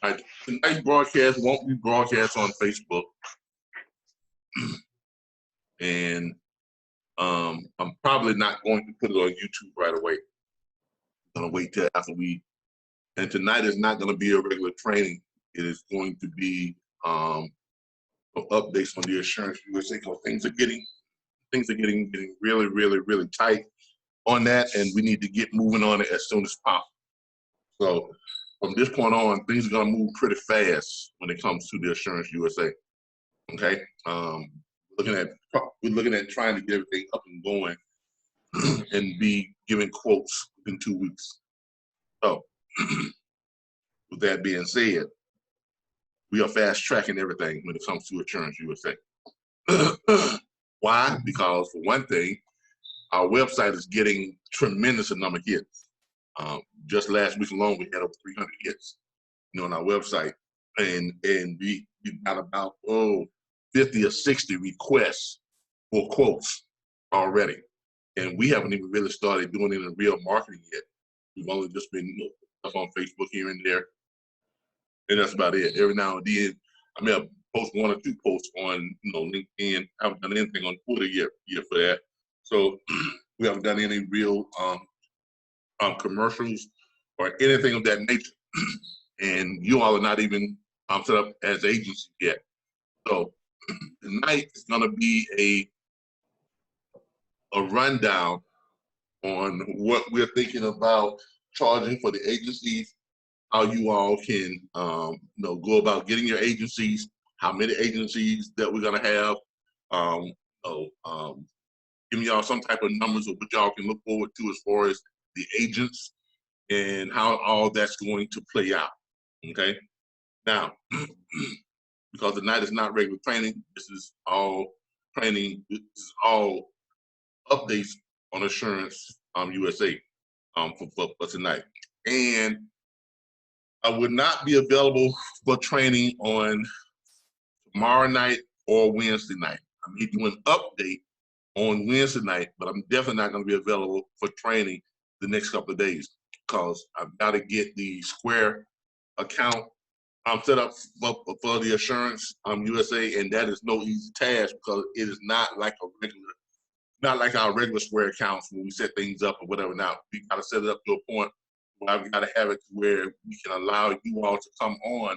All right, tonight's broadcast won't be broadcast on Facebook, and I'm probably not going to put it on YouTube right away. I'm gonna wait till after we. And tonight is not going to be a regular training. It is going to be updates on the Assurance USA because things are getting really tight on that, and we need to get moving on it as soon as possible. So from this point on, things are going to move pretty fast when it comes to the Assurance USA. Okay, we're looking at trying to get everything up and going and be giving quotes in 2 weeks. So with that being said, we are fast tracking everything when it comes to Assurance USA. Why? Because for one thing, our website is getting tremendous number of hits. Just last week alone, we had over 300 hits, on our website, and we got about 50 or 60 requests for quotes already, and we haven't even really started doing any real marketing yet. We've only just been up on Facebook here and there, and that's about it. Every now and then, I may have post 1 or 2 posts on LinkedIn. I haven't done anything on Twitter yet for that. So we haven't done any real commercials or anything of that nature. And you all are not even set up as agencies yet. So tonight is going to be a rundown on what we're thinking about charging for the agencies, how you all can go about getting your agencies, how many agencies that we're going to have, giving y'all some type of numbers of what y'all can look forward to as far as the agents and how all that's going to play out. Okay, now because tonight is not regular training, this is all training. This is all updates on Assurance USA for tonight. And I would not be available for training on tomorrow night or Wednesday night. I may do an update on Wednesday night, but I'm definitely not going to be available for training the next couple of days because I've got to get the Square account set up for the Assurance USA, and that is no easy task because it is not like our regular Square accounts when we set things up or whatever. Now we got to set it up to a point where I've got to have it to where we can allow you all to come on.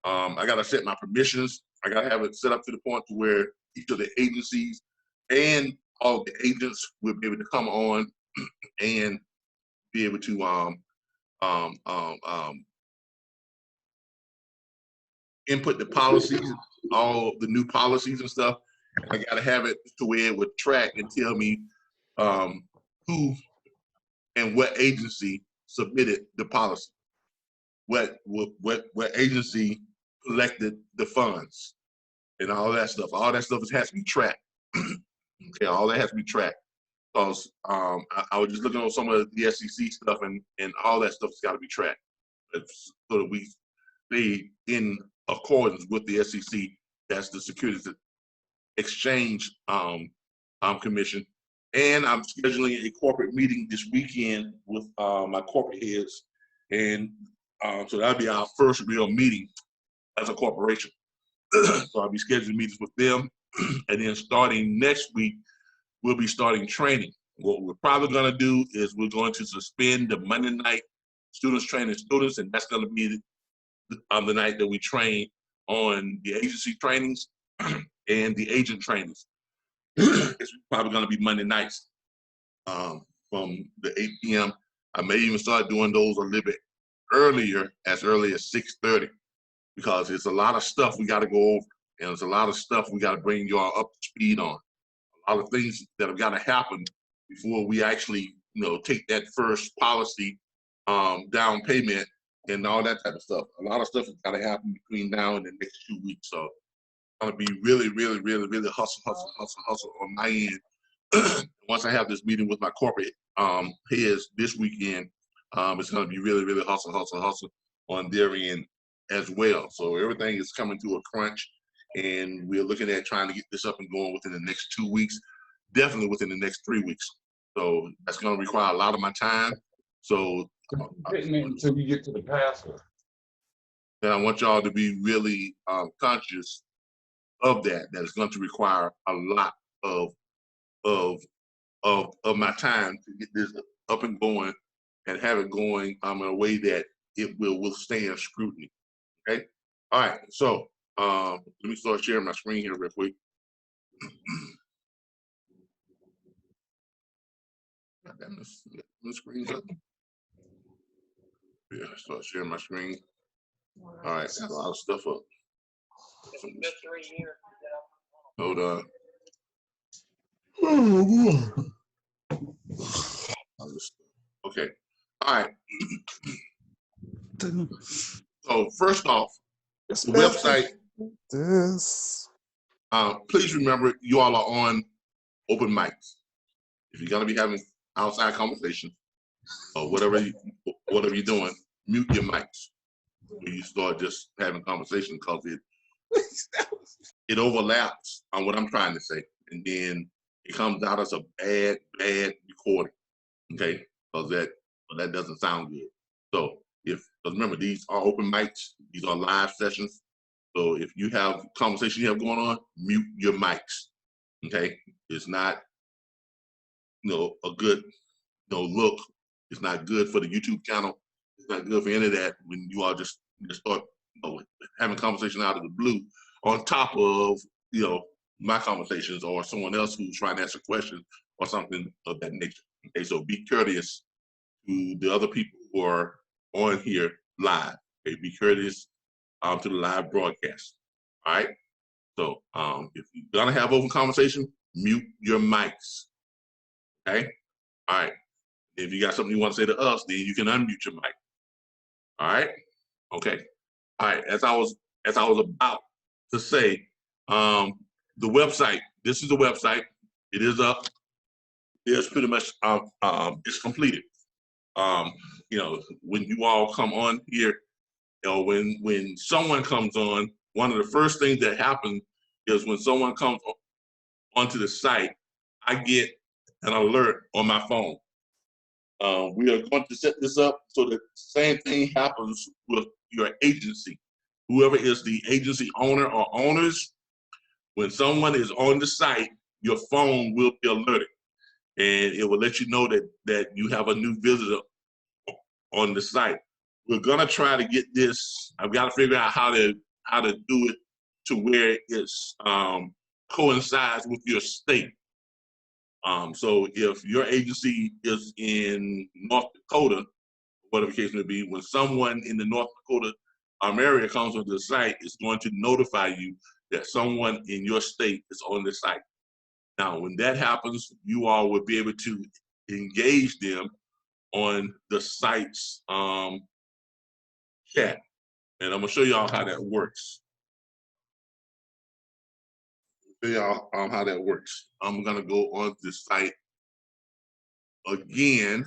I got to set my permissions. I got to have it set up to the point to where each of the agencies and all the agents will be able to come on and be able to input the policies, all the new policies and stuff. I got to have it to where it would track and tell me who and what agency submitted the policy, what agency collected the funds, and all that stuff. All that stuff has to be tracked. Okay, all that has to be tracked. Because I was just looking on some of the SEC stuff, and all that stuff's got to be tracked, so that we stay in accordance with the SEC. That's the Securities Exchange Commission. And I'm scheduling a corporate meeting this weekend with my corporate heads, and so that'll be our first real meeting as a corporation. So I'll be scheduling meetings with them, and then starting next week, we'll be starting training. What we're probably going to do is we're going to suspend the Monday night students training students, and that's going to be the night that we train on the agency trainings and the agent trainings. It's probably going to be Monday nights from the 8 p.m. I may even start doing those a little bit earlier, as early as 6:30, because it's a lot of stuff we got to go over, and there's a lot of stuff we got to bring y'all up to speed on. A lot of things that have got to happen before we actually, take that first policy down payment and all that type of stuff. A lot of stuff has got to happen between now and the next 2 weeks. So I'm gonna be really hustle on my end. Once I have this meeting with my corporate heads this weekend, it's gonna be really hustle on their end as well. So everything is coming to a crunch, and we're looking at trying to get this up and going within the next 2 weeks, definitely within the next 3 weeks. So that's going to require a lot of my time. So until you get to the password. And I want y'all to be really conscious of that. That it's going to require a lot of my time to get this up and going and have it going in a way that it will withstand scrutiny. Okay. All right. So let me start sharing my screen here real quick. The screen's up. Yeah, start sharing my screen. All right, that's a lot of stuff up. Hold on. Okay. All right. So first off, the website. Please remember, you all are on open mics. If you're gonna be having outside conversations or whatever you're doing, mute your mics when you start just having conversation, because it overlaps on what I'm trying to say, and then it comes out as a bad recording. Okay, because that doesn't sound good. So because remember, these are open mics, these are live sessions. So if you have conversation you have going on, mute your mics. Okay, it's not a good look. It's not good for the YouTube channel. It's not good for any of that when you all just start having conversation out of the blue on top of my conversations or someone else who's trying to ask a question or something of that nature. Okay, so be courteous to the other people who are on here live. Okay, be courteous to the live broadcast. All right. So if you're gonna have open conversation, mute your mics. Okay. All right. If you got something you want to say to us, then you can unmute your mic. All right. Okay. All right. As I was about to say, the website. This is the website. It is up. It's pretty much it's completed. When you all come on here, when someone comes on, one of the first things that happens is when someone comes onto the site, I get an alert on my phone. We are going to set this up so that the same thing happens with your agency. Whoever is the agency owner or owners, when someone is on the site, your phone will be alerted, and it will let you know that you have a new visitor on the site. We're gonna try to get this. I've got to figure out how to do it to where it's coincides with your state. So if your agency is in North Dakota, whatever the case may be, when someone in the North Dakota area comes onto the site, it's going to notify you that someone in your state is on the site. Now, when that happens, you all will be able to engage them on the site's chat. And I'm gonna show y'all how that works. Show y'all how that works. I'm gonna go on the site again.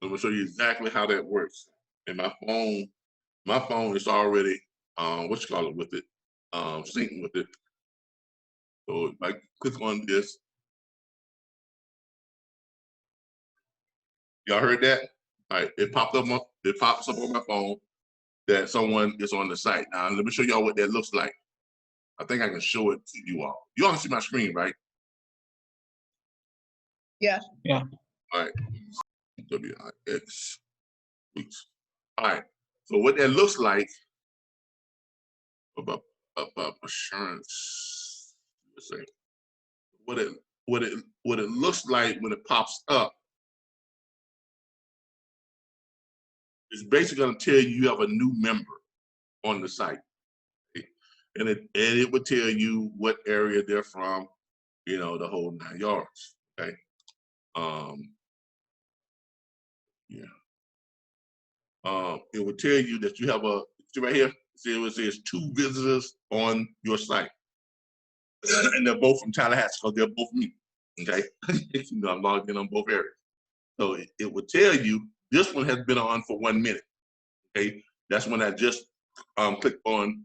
I'm gonna show you exactly how that works. And my phone is already with it, syncing with it. So if I click on this, y'all heard that? All right, it pops up on my phone that someone is on the site. Now let me show y'all what that looks like. I think I can show it to you all. You all can see my screen, right? Yeah. Yeah. All right. WIX. All right. So what that looks like about assurance. Let's see. What it looks like when it pops up is basically going to tell you have a new member on the site, and it would tell you what area they're from, the whole 9 yards. Okay. It would tell you that you have see right here. See, it says 2 visitors on your site, and they're both from Tallahassee because they're both me. Okay, I'm logged in on both areas. So it would tell you this one has been on for 1 minute. Okay, that's when I just clicked on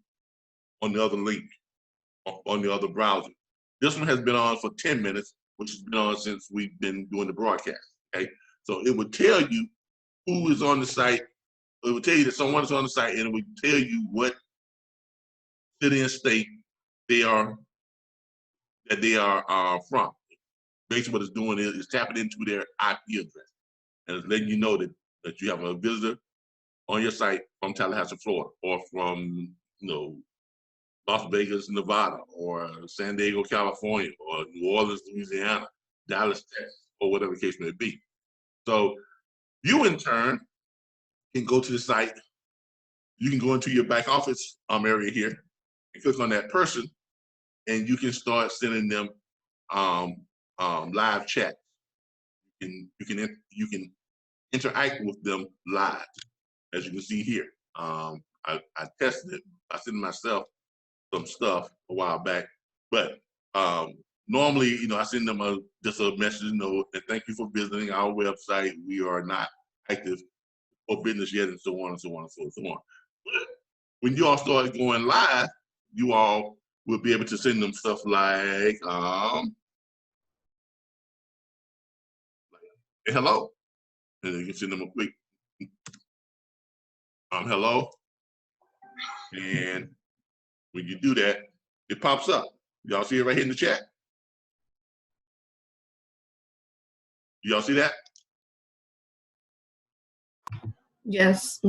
the other link on the other browser. This one has been on for 10 minutes, which has been on since we've been doing the broadcast. Okay, so it would tell you who is on the site it will tell you that someone is on the site, and it will tell you what city and state they are from. Basically, what it's doing is tapping into their IP address, and it's letting you know that you have a visitor on your site from Tallahassee, Florida, or from Las Vegas, Nevada, or San Diego, California, or New Orleans, Louisiana, Dallas, Texas, or whatever the case may be. So you, in turn, can go to the site. You can go into your back office area here and click on that person, and you can start sending them live chat. You can interact with them live, as you can see here. I tested it. I sent myself some stuff a while back, but normally, I send them just a message, and thank you for visiting our website. We are not active for business yet, and so on and so on and so on. But when you all start going live, you all will be able to send them stuff like hello, and you can send them a quick hello, and when you do that, it pops up. Y'all see it right here in the chat? Y'all see that? Yes.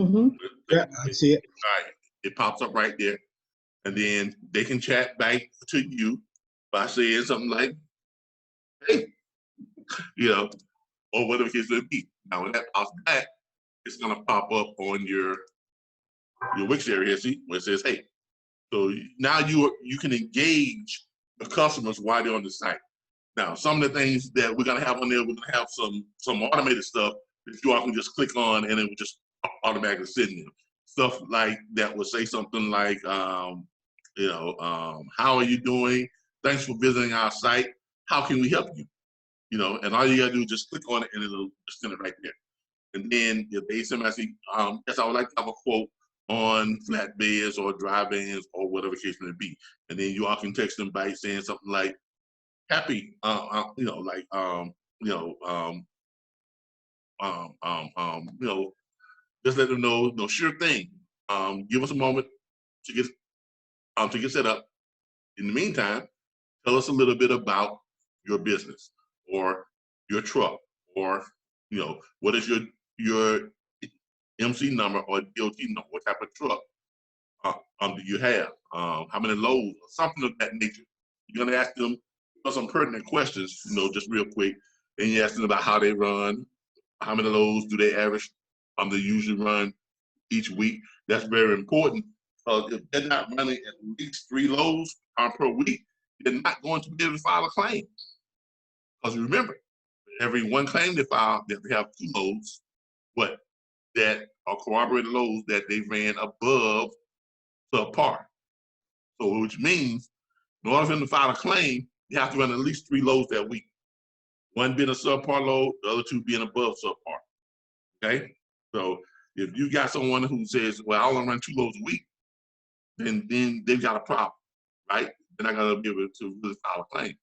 Yeah, I see it. All right, it pops up right there, and then they can chat back to you by saying something like, "Hey," or whatever the case may be. Now, when that pops back, it's gonna pop up on your Wix area here, see, where it says, "Hey." So now you can engage the customers while they're on the site. Now, some of the things that we're gonna have on there, we're gonna have some automated stuff that you all can just click on, and it will just automatically send them stuff like that. Will say something like, "How are you doing? Thanks for visiting our site. How can we help you?" And all you gotta do is just click on it, and it'll just send it right there. And then if they send me, yes, I would like to have a quote on flatbeds or dry vans or whatever the case may be. And then you all can text them by saying something like, "Happy," just let them know, no, sure thing. Give us a moment to get set up. In the meantime, tell us a little bit about your business or your truck, or what is your MC number or DOT number? What type of truck do you have? How many loads? Something of that nature. You're gonna ask them some pertinent questions, just real quick. And you ask them about how they run, how many loads do they average? They usually run each week. That's very important, because if they're not running at least 3 loads per week, they're not going to be able to file a claim. Because remember, every one claim they file, they have 2 loads, that are corroborated loads that they ran above subpar. So, which means, in order for them to file a claim, you have to run at least 3 loads that week. 1 being a subpar load, the other 2 being above subpar. Okay? So if you got someone who says, "Well, I only run 2 loads a week," then they've got a problem, right? They're not gonna be able to really file a claim.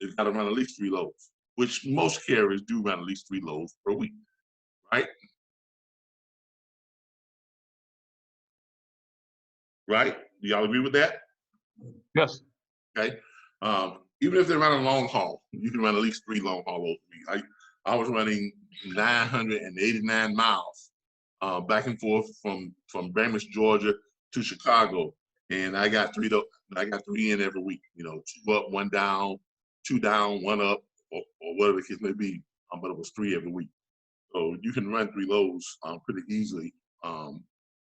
They've got to run at least 3 loads, which most carriers do run at least 3 loads per week, right? Right? Do y'all agree with that? Yes. Okay. Even if they run a long haul, you can run at least 3 long haul loads a week. I was running 989 miles back and forth from Bainbridge, Georgia to Chicago, and I got 3 in every week. 2 up, 1 down, 2 down, 1 up, or whatever the case may be. But it was 3 every week. So you can run 3 loads pretty easily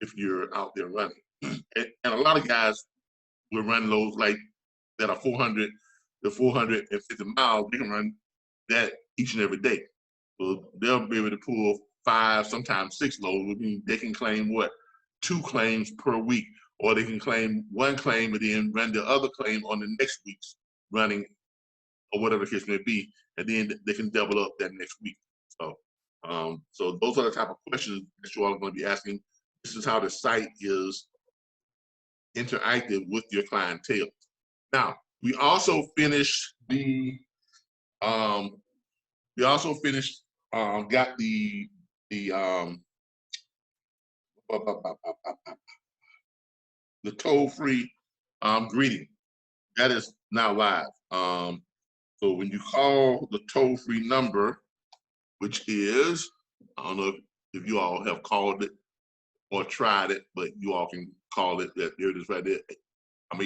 if you're out there running. And a lot of guys will run loads like that are 400 to 450 miles. They can run that each and every day. So they'll be able to pull 5, sometimes 6 loads. They can claim 2 claims per week, or they can claim 1 claim and then run the other claim on the next week's running, or whatever the case may be, and then they can double up that next week. So those are the type of questions that you all are going to be asking. This is how the site is interactive with your clientele. Now, we also finished got the the toll-free greeting. That is now live. So when you call the toll-free number, which is, I don't know if you all have called it or tried it, but you all can call it. There it is right there. I'm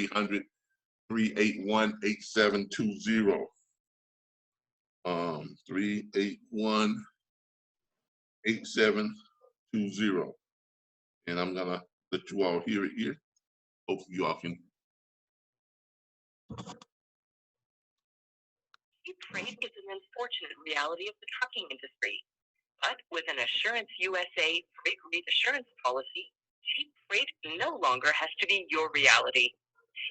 800-381-8720. 381-8720. And I'm gonna let you all hear it here. Hopefully you all can. Cheap freight is an unfortunate reality of the trucking industry. But with an Assurance USA Freight Rate Assurance policy, cheap freight no longer has to be your reality.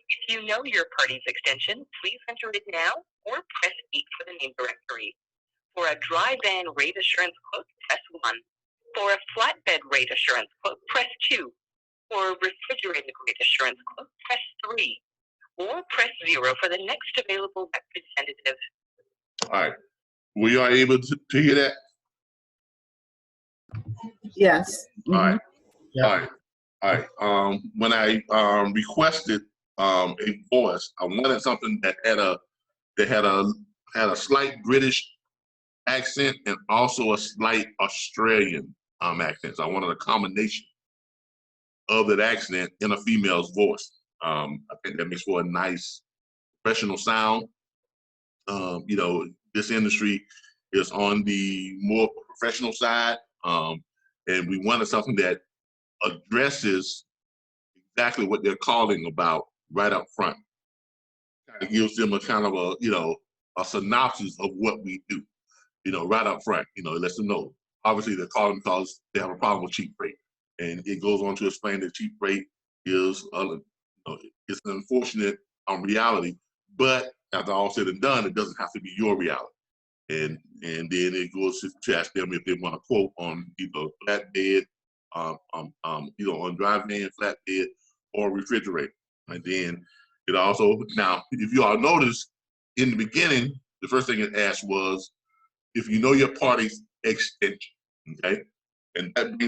If you know your party's extension, please enter it now or press 8 for the name directory. For a dry van rate assurance quote, press 1. For a flatbed rate assurance quote, press 2. For a refrigerated rate assurance quote, press 3. Or press 0 for the next available representative. All right, we are able to hear that. Yes. All right. Yeah. All right. When I requested a voice, I wanted something that had a slight British accent and also a slight Australian accent. So I wanted a combination of that accent in a female's voice. I think that makes for a nice professional sound. You know, this industry is on the more professional side, and we wanted something that addresses exactly what they're calling about right up front. Kind of gives them a kind of a, you know, a synopsis of what we do, you know, right up front. You know, it lets them know. Obviously, they're calling because they have a problem with cheap freight, and it goes on to explain that cheap freight is, you know, it's an unfortunate reality. But after all said and done, it doesn't have to be your reality. And then it goes to ask them if they want to quote on either flatbed, you know, on dry van, flatbed, or refrigerator. And then it also, now, if you all notice, in the beginning, the first thing it asked was if you know your party's extension, okay? And that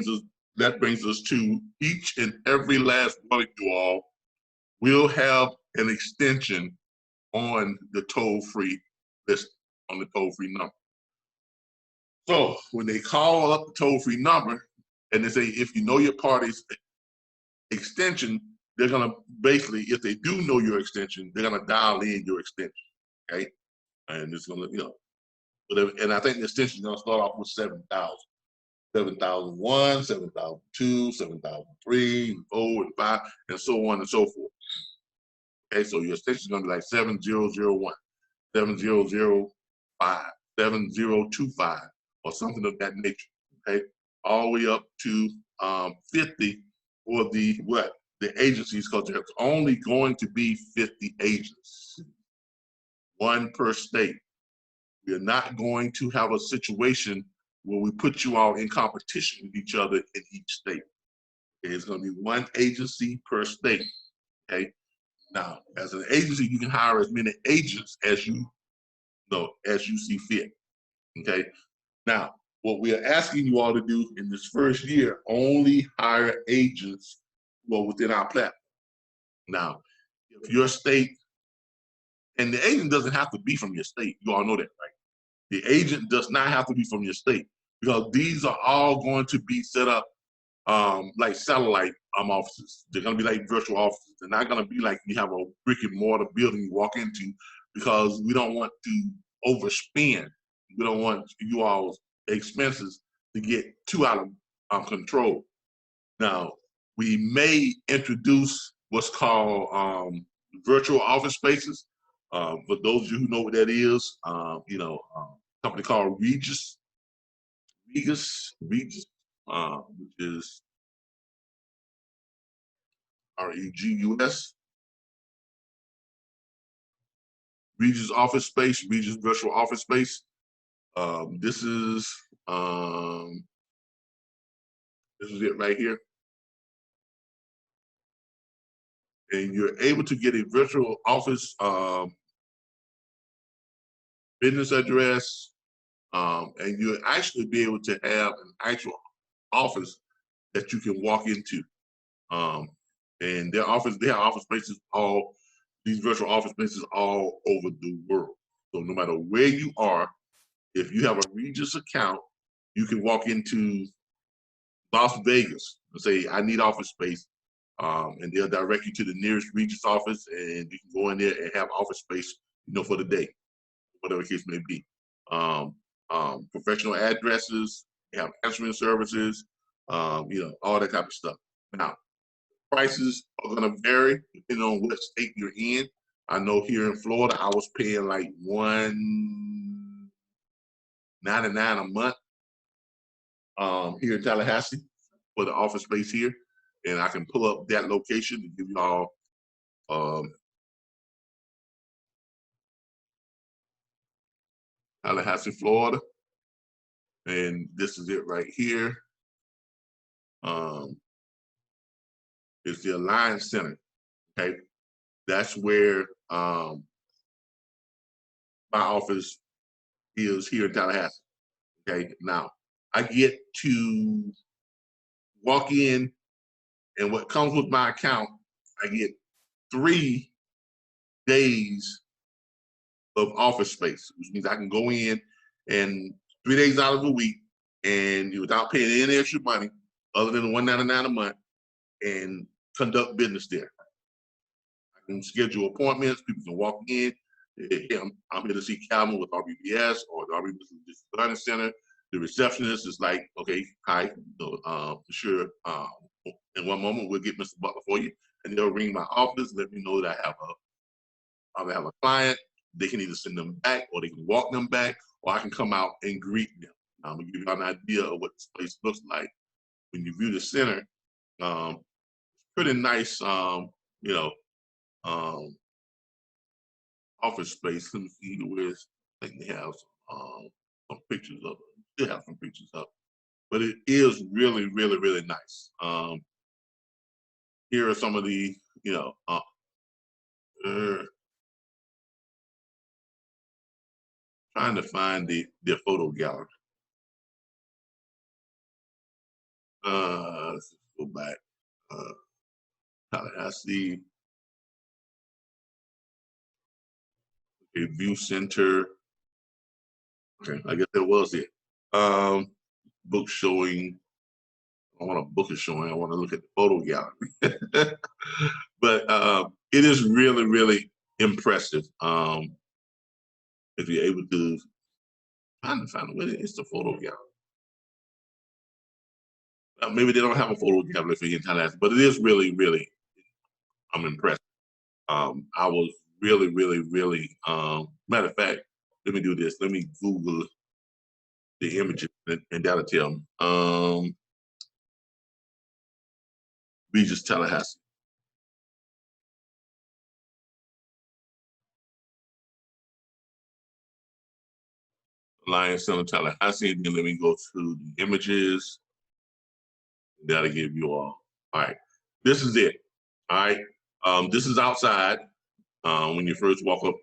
brings us to each and every last one of you all will have an extension on the toll-free list, on the toll-free number. So when they call up the toll-free number and they say, if you know your party's extension, they're gonna basically, if they do know your extension, they're gonna dial in your extension, okay? And it's gonna, you know, whatever. And I think the extension is gonna start off with 7,000. 7,001, 7,002, 7,003, 4, and 5, and so on and so forth. Okay, so your extension is gonna be like 7001, 7005, 7025, or something of that nature. Okay, all the way up to 50 for the agencies, because there's only going to be 50 agents, one per state. We are not going to have a situation where we put you all in competition with each other in each state. Okay, it's going to be one agency per state. Okay. Now, as an agency, you can hire as many agents as you know, as you see fit. Okay. Now, what we are asking you all to do in this first year, only hire agents within our platform. Now, if your state, and the agent doesn't have to be from your state, you all know that, right? The agent does not have to be from your state, because these are all going to be set up like satellite offices. They're going to be like virtual offices. They're not going to be like you have a brick and mortar building you walk into, because we don't want to overspend. We don't want you all's expenses to get too out of control. Now, we may introduce what's called virtual office spaces. For those of you who know what that is, you know, a company called Regus, which is REGUS. Regus office space, Regus virtual office space. This is it right here. And you're able to get a virtual office business address, and you'll actually be able to have an actual office that you can walk into. And they have office spaces these virtual office spaces all over the world. So no matter where you are, if you have a Regis account, you can walk into Las Vegas and say, I need office space. And they'll direct you to the nearest Regis office, and you can go in there and have office space, for the day, whatever the case may be. Professional addresses, you have answering services, all that type of stuff. Now, prices are gonna vary depending on what state you're in. I know here in Florida, I was paying like $199 a month here in Tallahassee for the office space here. And I can pull up that location to give you all Tallahassee, Florida. And this is it right here. It's the Alliance Center, okay? That's where my office is here in Tallahassee, okay? Now, I get to walk in, and what comes with my account, I get 3 days of office space, which means I can go in and 3 days out of the week, and without paying any extra money other than the $199 a month, and conduct business there. I can schedule appointments. People can walk in. Hey, I'm here to see Calvin with RBBS or the RBBS Learning Center. The receptionist is like, okay, hi, sure. In one moment, we'll get Mr. Butler for you, and they'll ring my office, let me know that I have a client. They can either send them back, or they can walk them back, or I can come out and greet them. I'm gonna give you an idea of what this place looks like. When you view the center, it's pretty nice, office space. Let me see where's, I think they have some pictures of it. They have some pictures up, but it is really, really, really nice. Here are some of the, trying to find their photo gallery. Let's go back. Tallahassee. Okay, view center. Okay, I guess that was it. Book showing. I want a book is showing. I want to look at the photo gallery. But it is really, really impressive. If you're able to find a way, it's the photo gallery. Maybe they don't have a photo gallery for you in Tallahassee, but it is really, really, I'm impressed. I was really, really, really, matter of fact, let me do this. Let me Google the images and that'll tell me. Regis Tallahassee. Alliance Center Tallahassee, and then let me go to the images. That'll give you all. All right, this is it. All right, this is outside. When you first walk up,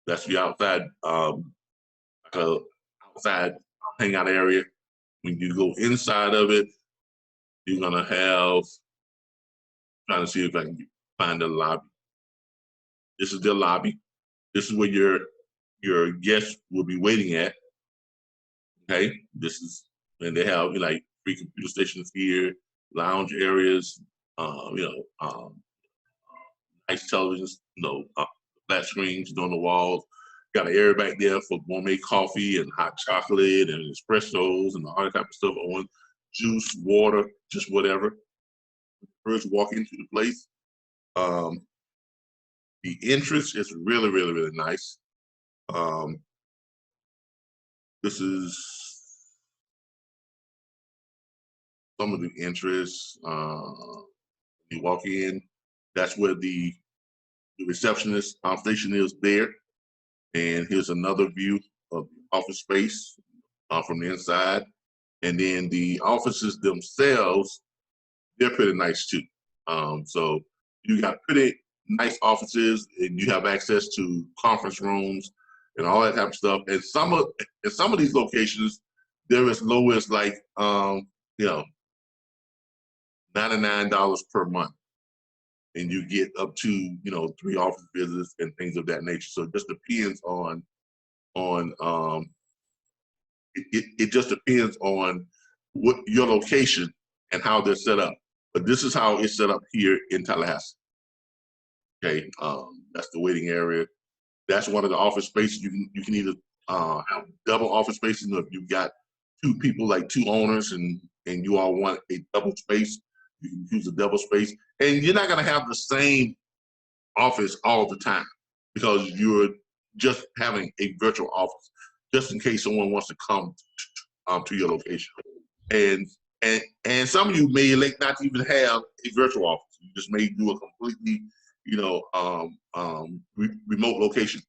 that's the outside, outside hangout area. When you go inside of it, you're gonna have, trying to see if I can find the lobby. This is the lobby. This is where your guests will be waiting at. Okay, this is, and they have like 3 computer stations here, lounge areas, nice televisions, flat screens on the walls. Got an area back there for gourmet coffee and hot chocolate and espressos and all that type of stuff. On juice, water, just whatever. First walk into the place. The entrance is really, really, really nice. This is some of the entrance. You walk in, that's where the receptionist station is there. And here's another view of the office space from the inside. And then the offices themselves, they're pretty nice too. So you got pretty nice offices, and you have access to conference rooms and all that type of stuff. And some of these locations, they're as low as like $99 per month. And you get up to, you know, 3 office visits and things of that nature. So it just depends on it just depends on what your location and how they're set up. But this is how it's set up here in Tallahassee. Okay, that's the waiting area. That's one of the office spaces. You can either have double office spaces. If you've got 2 people, like 2 owners, and you all want a double space, you can use a double space. And you're not going to have the same office all the time because you're just having a virtual office, just in case someone wants to come to your location. And some of you may elect not to even have a virtual office. You just may do a completely, you know, remote location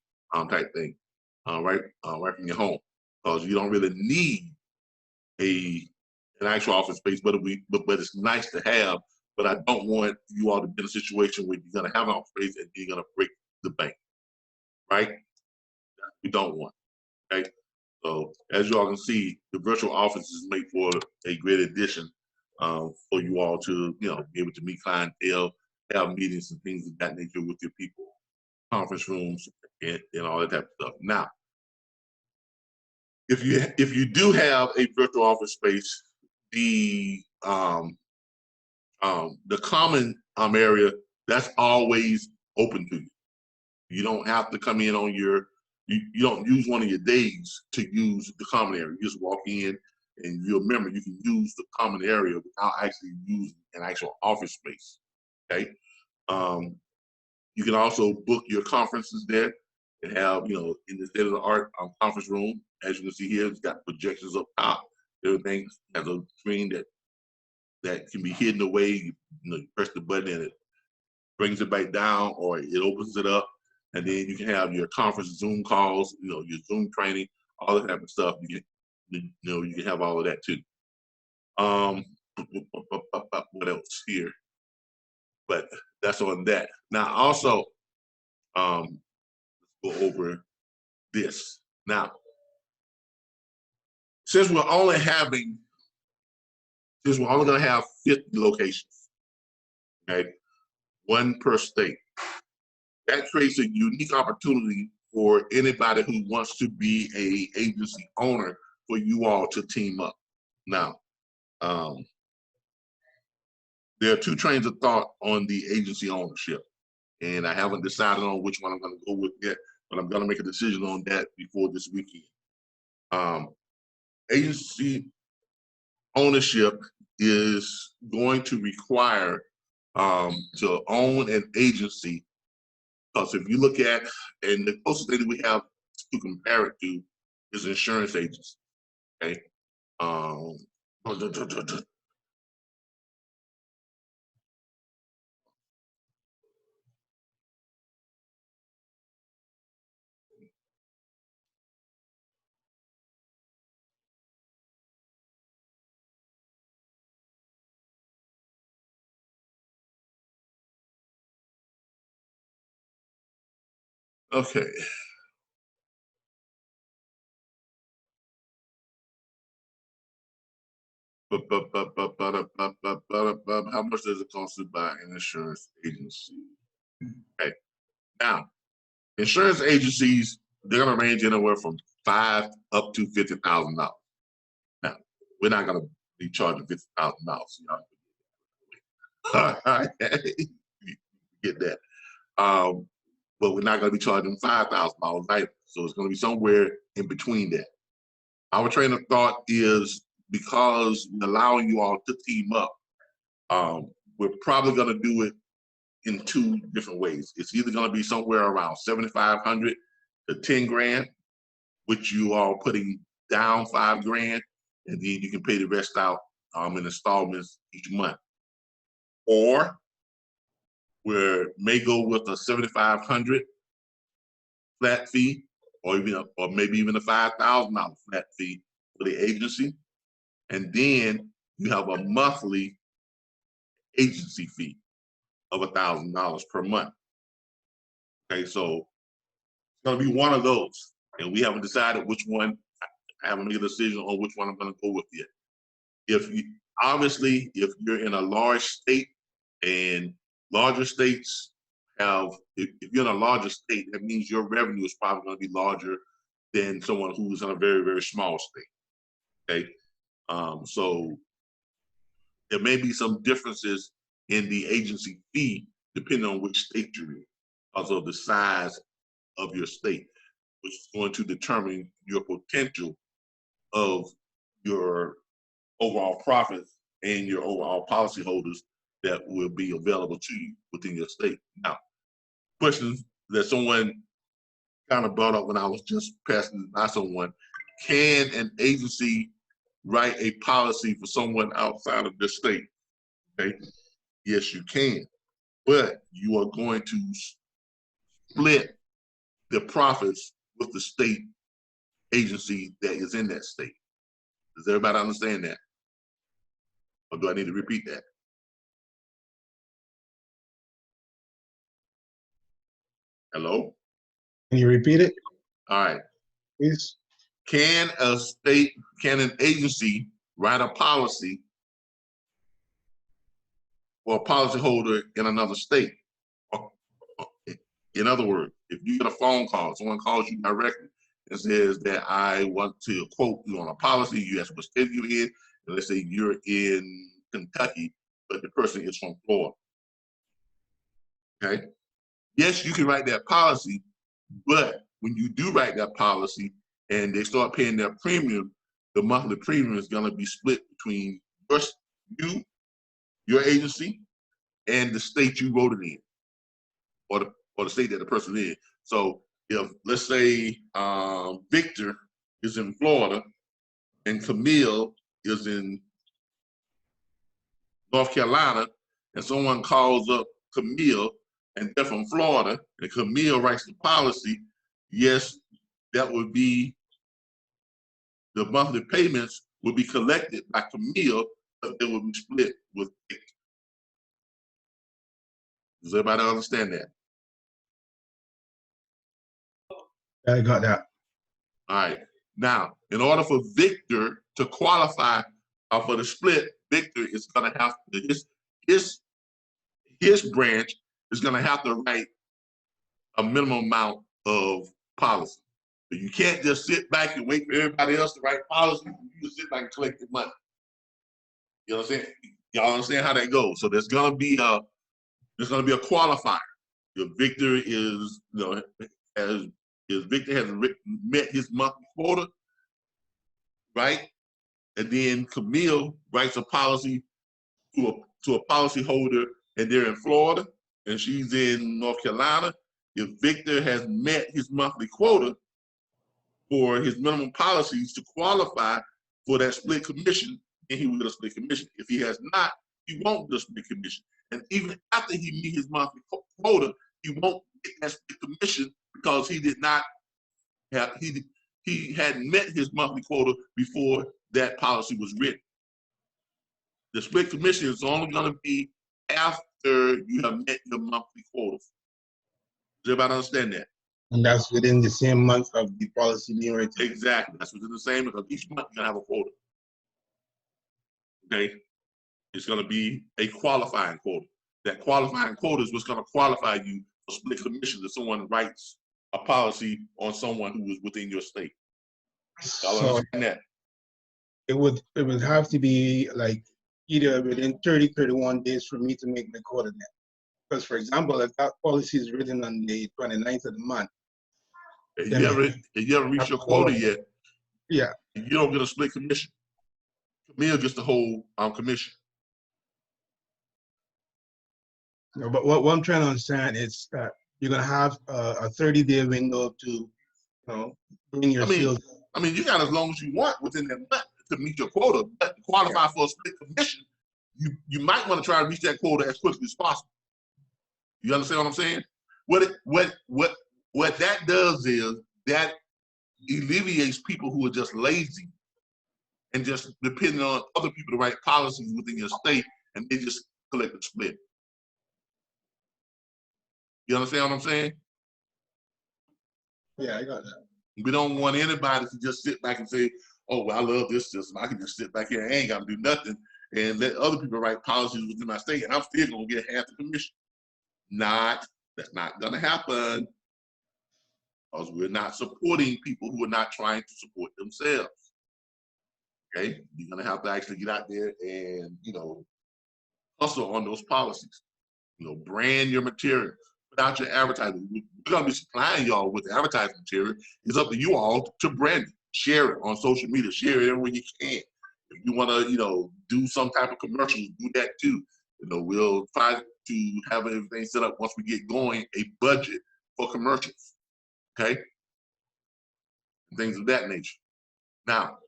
type thing, right from your home, because you don't really need an actual office space, but it's nice to have. But I don't want you all to be in a situation where you're going to have an office space and you're going to break the bank, right? We don't want, okay? So as you all can see, the virtual office is made for a great addition for you all to, you know, be able to meet clientele, have meetings and things of that nature with your people, conference rooms and all that type of stuff. Now, if you do have a virtual office space, the common area, that's always open to you. You don't have to come in on you don't use one of your days to use the common area. You just walk in and you'll remember you can use the common area without actually using an actual office space, okay? You can also book your conferences there and have, you know, in the state-of-the-art conference room. As you can see here, it's got projections up top. Everything has a screen that can be hidden away. You know, you press the button and it brings it back down, or it opens it up, and then you can have your conference Zoom calls, you know, your Zoom training, all that type of stuff. You can have all of that too. What else here? But that's on that. Now also, let's go over this. Now, since we're only going to have 50 locations, okay, 1 per state. That creates a unique opportunity for anybody who wants to be a agency owner for you all to team up. Now, there are 2 trains of thought on the agency ownership, and I haven't decided on which one I'm going to go with yet, but I'm going to make a decision on that before this weekend. Agency ownership is going to require to own an agency, because if you look at, and the closest thing that we have to compare it to is insurance agents, okay? Okay. How much does it cost to buy an insurance agency? Okay. Now, insurance agencies, they're going to range anywhere from $5,000 up to $50,000. Now, we're not going to be charging $50,000. You know? All right. Get that. But we're not going to be charging $5,000 either. So it's going to be somewhere in between that. Our train of thought is, because we're allowing you all to team up, we're probably going to do it in 2 different ways. It's either going to be somewhere around $7,500 to $10,000, which you are putting down $5,000, and then you can pay the rest out in installments each month. Or we may go with a $7,500 flat fee, or maybe even a $5,000 flat fee for the agency, and then you have a monthly agency fee of $1,000 per month. Okay, so it's going to be one of those, and we haven't decided which one. I haven't made a decision on which one I'm going to go with yet. Obviously, if you're in a large state, and larger states have, if you're in a larger state, that means your revenue is probably going to be larger than someone who's in a very, very small state. Okay. So there may be some differences in the agency fee depending on which state you're in, because of the size of your state, which is going to determine your potential of your overall profits and your overall policyholders that will be available to you within your state. Now, questions that someone kind of brought up when I was just passing by someone: can an agency write a policy for someone outside of the state? Okay, yes, you can, but you are going to split the profits with the state agency that is in that state. Does everybody understand that? Or do I need to repeat that? Hello? Can you repeat it, All right. please? Can an agency write a policy for a policyholder in another state? In other words, if you get a phone call, someone calls you directly and says that I want to quote you on a policy, you ask what state you're in, and let's say you're in Kentucky, but the person is from Florida. Okay? Yes, you can write that policy, but when you do write that policy and they start paying their premium, the monthly premium is going to be split between your agency, and the state you wrote it in, or the state that the person is in. So if, let's say, Victor is in Florida and Camille is in North Carolina, and someone calls up Camille and they're from Florida, and Camille writes the policy, yes, that would be, the monthly payments would be collected by Camille, but they will be split with Victor. Does everybody understand that? I got that. All right. Now, in order for Victor to qualify for the split, Victor is going to have to, his branch is going to have to write a minimum amount of policy. So you can't just sit back and wait for everybody else to write policy. You just sit back and collect your money. You know what I'm saying? Y'all understand how that goes? So there's going to be a qualifier. If Victor is, if Victor has met his monthly quota, right? And then Camille writes a policy to a policy holder, and they're in Florida, and she's in North Carolina. If Victor has met his monthly quota for his minimum policies to qualify for that split commission, then he will get a split commission. If he has not, he won't get a split commission. And even after he meets his monthly quota, he won't get that split commission because he did not have, he hadn't met his monthly quota before that policy was written. The split commission is only going to be after you have met your monthly quota. Does everybody understand that? And that's within the same month of the policy being written. Exactly. That's within the same, because each month you're going to have a quota. Okay? It's going to be a qualifying quota. That qualifying quota is what's going to qualify you for split commission if someone writes a policy on someone who is within your state. Y'all understand that? It would have to be like either within 30, 31 days for me to make my quota then. Because, for example, if that policy is written on the 29th of the month, if you ever reached your quota yet, yeah, you don't get a split commission. Camille gets the whole commission. No, but what I'm trying to understand is that you're gonna have a 30-day window to, bring your sales. I mean, you got as long as you want within that month to meet your quota, but to qualify for a split commission, you might want to try to reach that quota as quickly as possible. You understand what I'm saying? What that does is that alleviates people who are just lazy and just depending on other people to write policies within your state, and they just collect a split. You understand what I'm saying? Yeah, I got that. We don't want anybody to just sit back and say, oh, well, I love this system. I can just sit back here and I ain't got to do nothing. and let other people write policies within my state, and I'm still gonna get half the commission. That's not gonna happen, because we're not supporting people who are not trying to support themselves. Okay, you're gonna have to actually get out there and, you know, hustle on those policies. You know, brand your material, put out your advertising. We're gonna be supplying y'all with advertising material. It's up to you all to brand it, share it on social media, share it everywhere you can. If you wanna, you know, do some type of commercials, do that too. You know, we'll try to have everything set up once we get going, a budget for commercials, okay? Things of that nature. Now,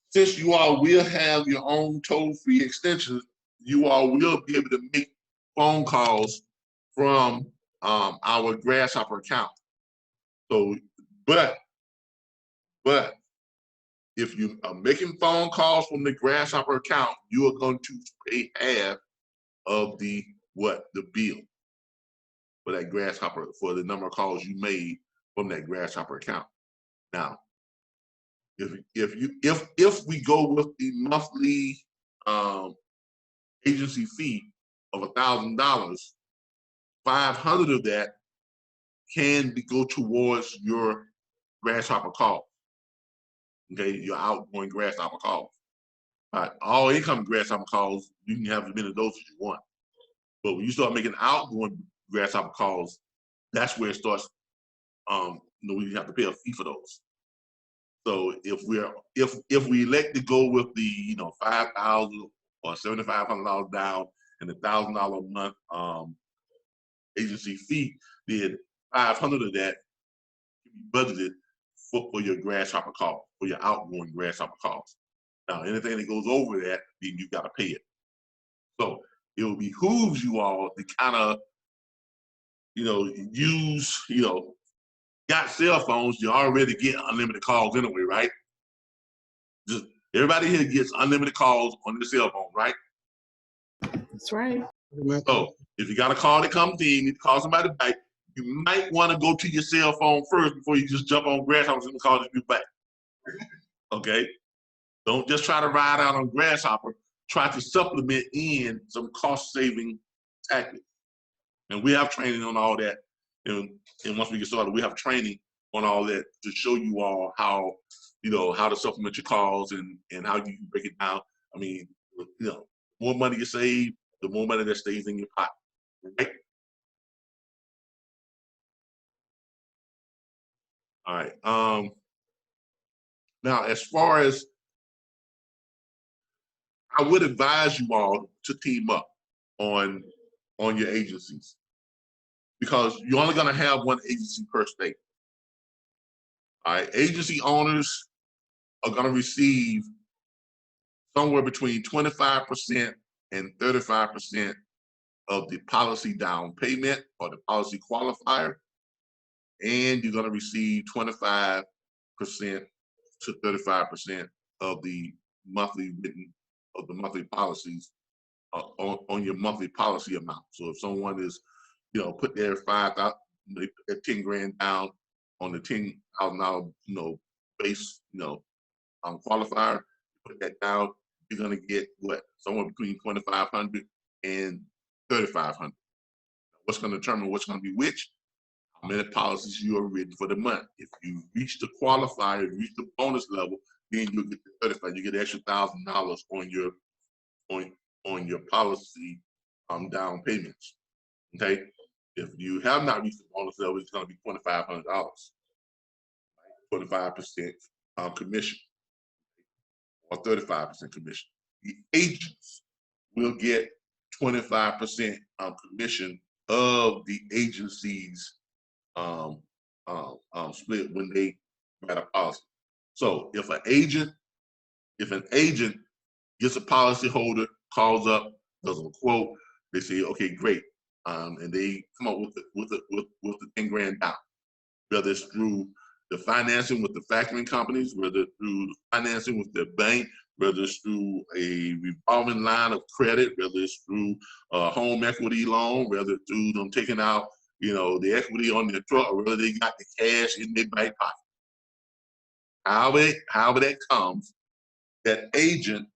since you all will have your own toll-free extensions, you all will be able to make phone calls from our Grasshopper account. So, but if you are making phone calls from the Grasshopper account, you are going to pay half of the bill for that Grasshopper, for the number of calls you made from that Grasshopper account. Now, if we go with the monthly agency fee of $1,000, 500 of that can go towards your Grasshopper call. Okay, your outgoing Grasshopper calls. All right, all incoming Grasshopper calls, you can have as many of those as you want. But when you start making outgoing Grasshopper calls, that's where it starts. You know, we have to pay a fee for those. So if we elect to go with the, you know, $5,000 or $7,500 down and $1,000 a month agency fee, then 500 of that can be budgeted for your Grasshopper call, for your outgoing Grasshopper calls. Now, anything that goes over that, then you got to pay it. So it will behoove you all to kind of, you know, use, you know, got cell phones, you already get unlimited calls anyway, right? Just everybody here gets unlimited calls on their cell phone, right? That's right. So if you got a call that comes in, you need to call somebody back, you might want to go to your cell phone first before you just jump on Grasshopper and call you back. Okay? Don't just try to ride out on Grasshopper. Try to supplement in some cost-saving tactics. And we have training on all that. And once we get started, we have training on all that to show you all how, you know, how to supplement your calls and how you can break it down. I mean, you know, the more money you save, the more money that stays in your pocket, right? All right. Now, as far as, I would advise you all to team up on your agencies, because you're only going to have one agency per state. All right, agency owners are going to receive somewhere between 25% and 35% of the policy down payment or the policy qualifier, and you're going to receive 25% to 35% of the monthly policies on your monthly policy amount. So if someone is, you know, put their 5,000, they put 10 grand down on the $10,000, you know, base, you know, qualifier, put that down, you're gonna get what? Somewhere between 2,500 and 3,500. What's gonna determine what's gonna be which? How many policies you are written for the month. If you reach the qualifier, reach the bonus level, then you'll get the 35. You get an extra $1,000 on your policy down payments. Okay. If you have not reached the bonus level, it's going to be $2,500, 25% commission, or 35% commission. The agents will get 25% commission of the agency's split when they write a policy. So if an agent gets a policy holder, calls up, does a quote, they say, okay, great. And they come up with the 10 grand down, whether it's through the financing with the factoring companies, whether it's through the financing with the bank, whether it's through a revolving line of credit, whether it's through a home equity loan, whether it's through them taking out, you know, the equity on their truck, or whether they got the cash in their back pocket. However that comes, that agent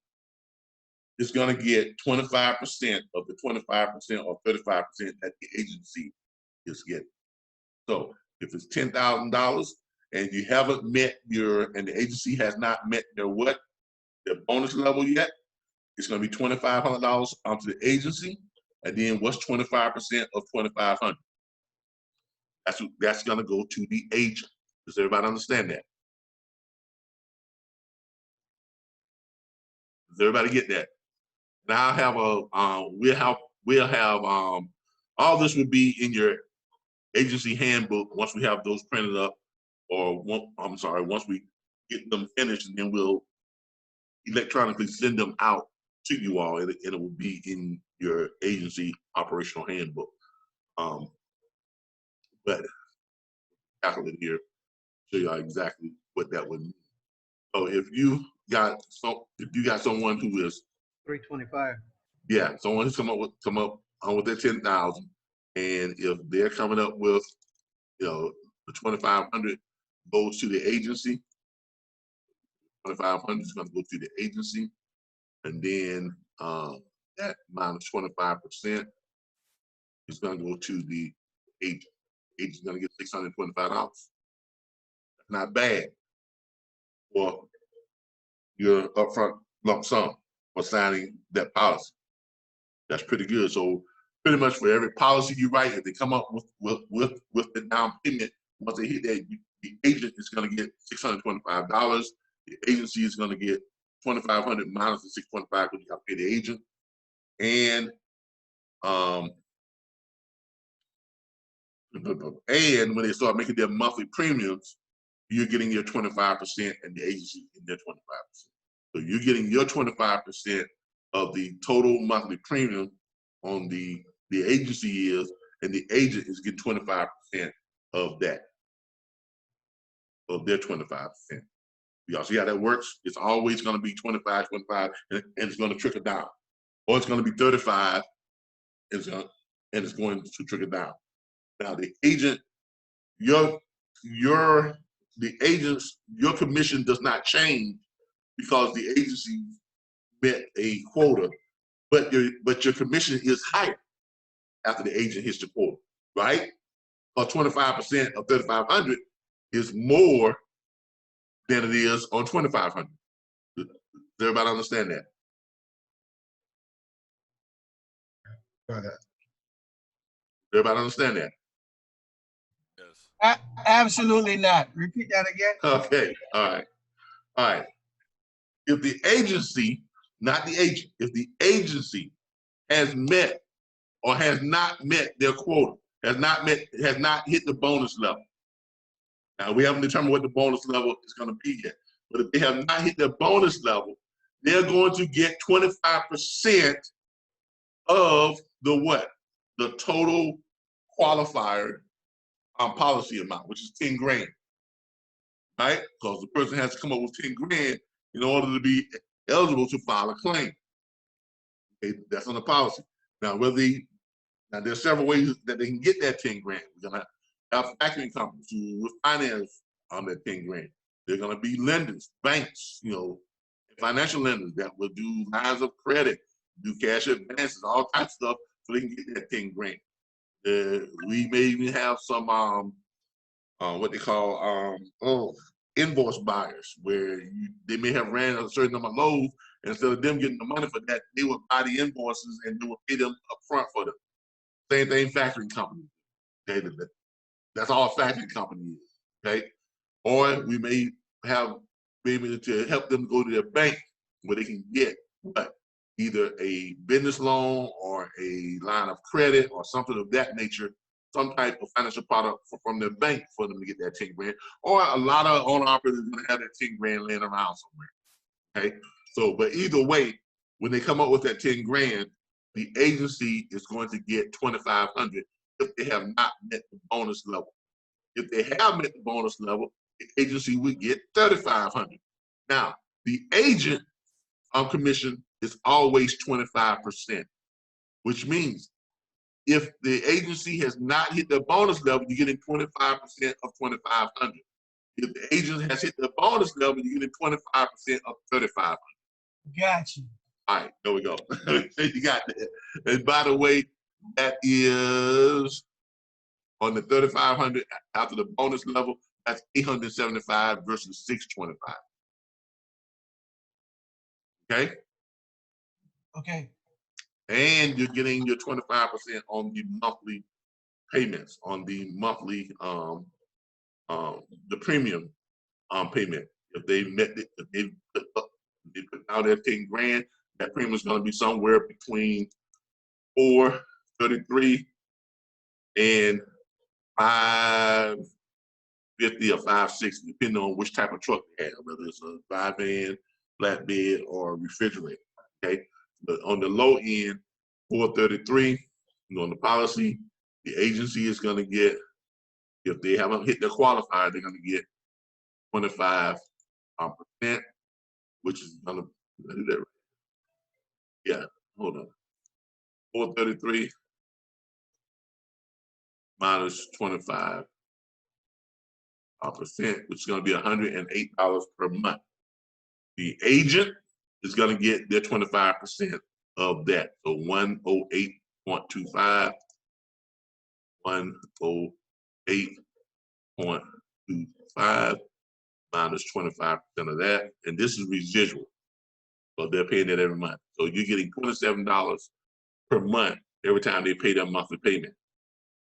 is going to get 25% of the 25% or 35% that the agency is getting. So if it's $10,000 and you haven't met and the agency has not met their bonus level yet, it's going to be $2,500 onto the agency, and then what's 25% of 2,500? That's going to go to the agent. Does everybody understand that? Does everybody get that? Now I have we'll have all this will be in your agency handbook once we have those printed up, or once we get them finished, and then we'll electronically send them out to you all, and it will be in your agency operational handbook. But calculate here, show you exactly what that would mean. So if you got someone who is 325. Yeah, someone who's come up with their 10,000, and if they're coming up with, the 2,500 goes to the agency. 2,500 is going to go to the agency, and then that minus 25% is going to go to the agent. The agent's going to get $625. That's not bad for your upfront lump sum for signing that policy. That's pretty good. So pretty much for every policy you write, if they come up with the down payment, once they hit that, the agent is going to get $625. The agency is going to get $2,500 minus the $625 because you got to pay the agent. And when they start making their monthly premiums, you're getting your 25% and the agency in their 25%. So you're getting your 25% of the total monthly premium on the agency is, and the agent is getting 25% of that, of their 25%. Y'all see how that works? It's always going to be 25, and it's going to trickle down. Or it's going to be 35, and it's going to trickle down. Now the agent, your commission does not change because the agency met a quota, but your commission is higher after the agent hits the quota, right? Or 25% of 3,500 is more than it is on 2,500. Does everybody understand that? Got that. Everybody understand that? Yes. Absolutely not. Repeat that again. Okay, all right. If the agency, not the agent, if the agency has met or has not met their quota, has not hit the bonus level. Now we haven't determined what the bonus level is going to be yet, but if they have not hit their bonus level, they're going to get 25% of the total qualifier policy amount, which is 10 grand, right? Because the person has to come up with 10 grand in order to be eligible to file a claim. Okay, that's on the policy. Now, there's several ways that they can get that 10 grand. We're gonna have factoring companies who will finance on that 10 grand. They're gonna be lenders, banks, financial lenders that will do lines of credit, do cash advances, all types of stuff, so they can get that 10 grand. We may even have some what they call invoice buyers, where they may have ran a certain number of loads, and instead of them getting the money for that, they would buy the invoices and they would pay them up front for them. Same thing, factoring company. Okay, that's all a factoring company is. Okay, or we may be able to help them go to their bank where they can get either a business loan or a line of credit or something of that nature, some type of financial product from their bank for them to get that 10 grand. Or a lot of owner-operators are going to have that 10 grand laying around somewhere. Okay, so but either way, when they come up with that 10 grand, the agency is going to get 2,500 if they have not met the bonus level. If they have met the bonus level, the agency would get 3,500. Now, the agent commission is always 25%, which means if the agency has not hit the bonus level, you're getting 25% of 2,500. If the agent has hit the bonus level, you're getting 25% of 3,500. Gotcha. All right, there we go. You got that. And by the way, that is on the 3,500 after the bonus level. That's 875 versus 625. Okay, Okay. and you're getting your 25% on the monthly payments, on the monthly the premium payment. If they met it, if they put out that 10 grand, that premium is going to be somewhere between 433 and 550 or 560, depending on which type of truck they have, whether it's a dry van, flatbed, or refrigerator. Okay, but on the low end, 433 on the policy, the agency is going to get, if they haven't hit their qualifier, they're going to get 25%, which is going to do that. Yeah, hold on. 433 minus 25%, which is going to be $108 per month. The agent is going to get their 25% of that. So 108.25, 108.25 minus 25% of that. And this is residual. So they're paying that every month. So you're getting $27 per month every time they pay their monthly payment.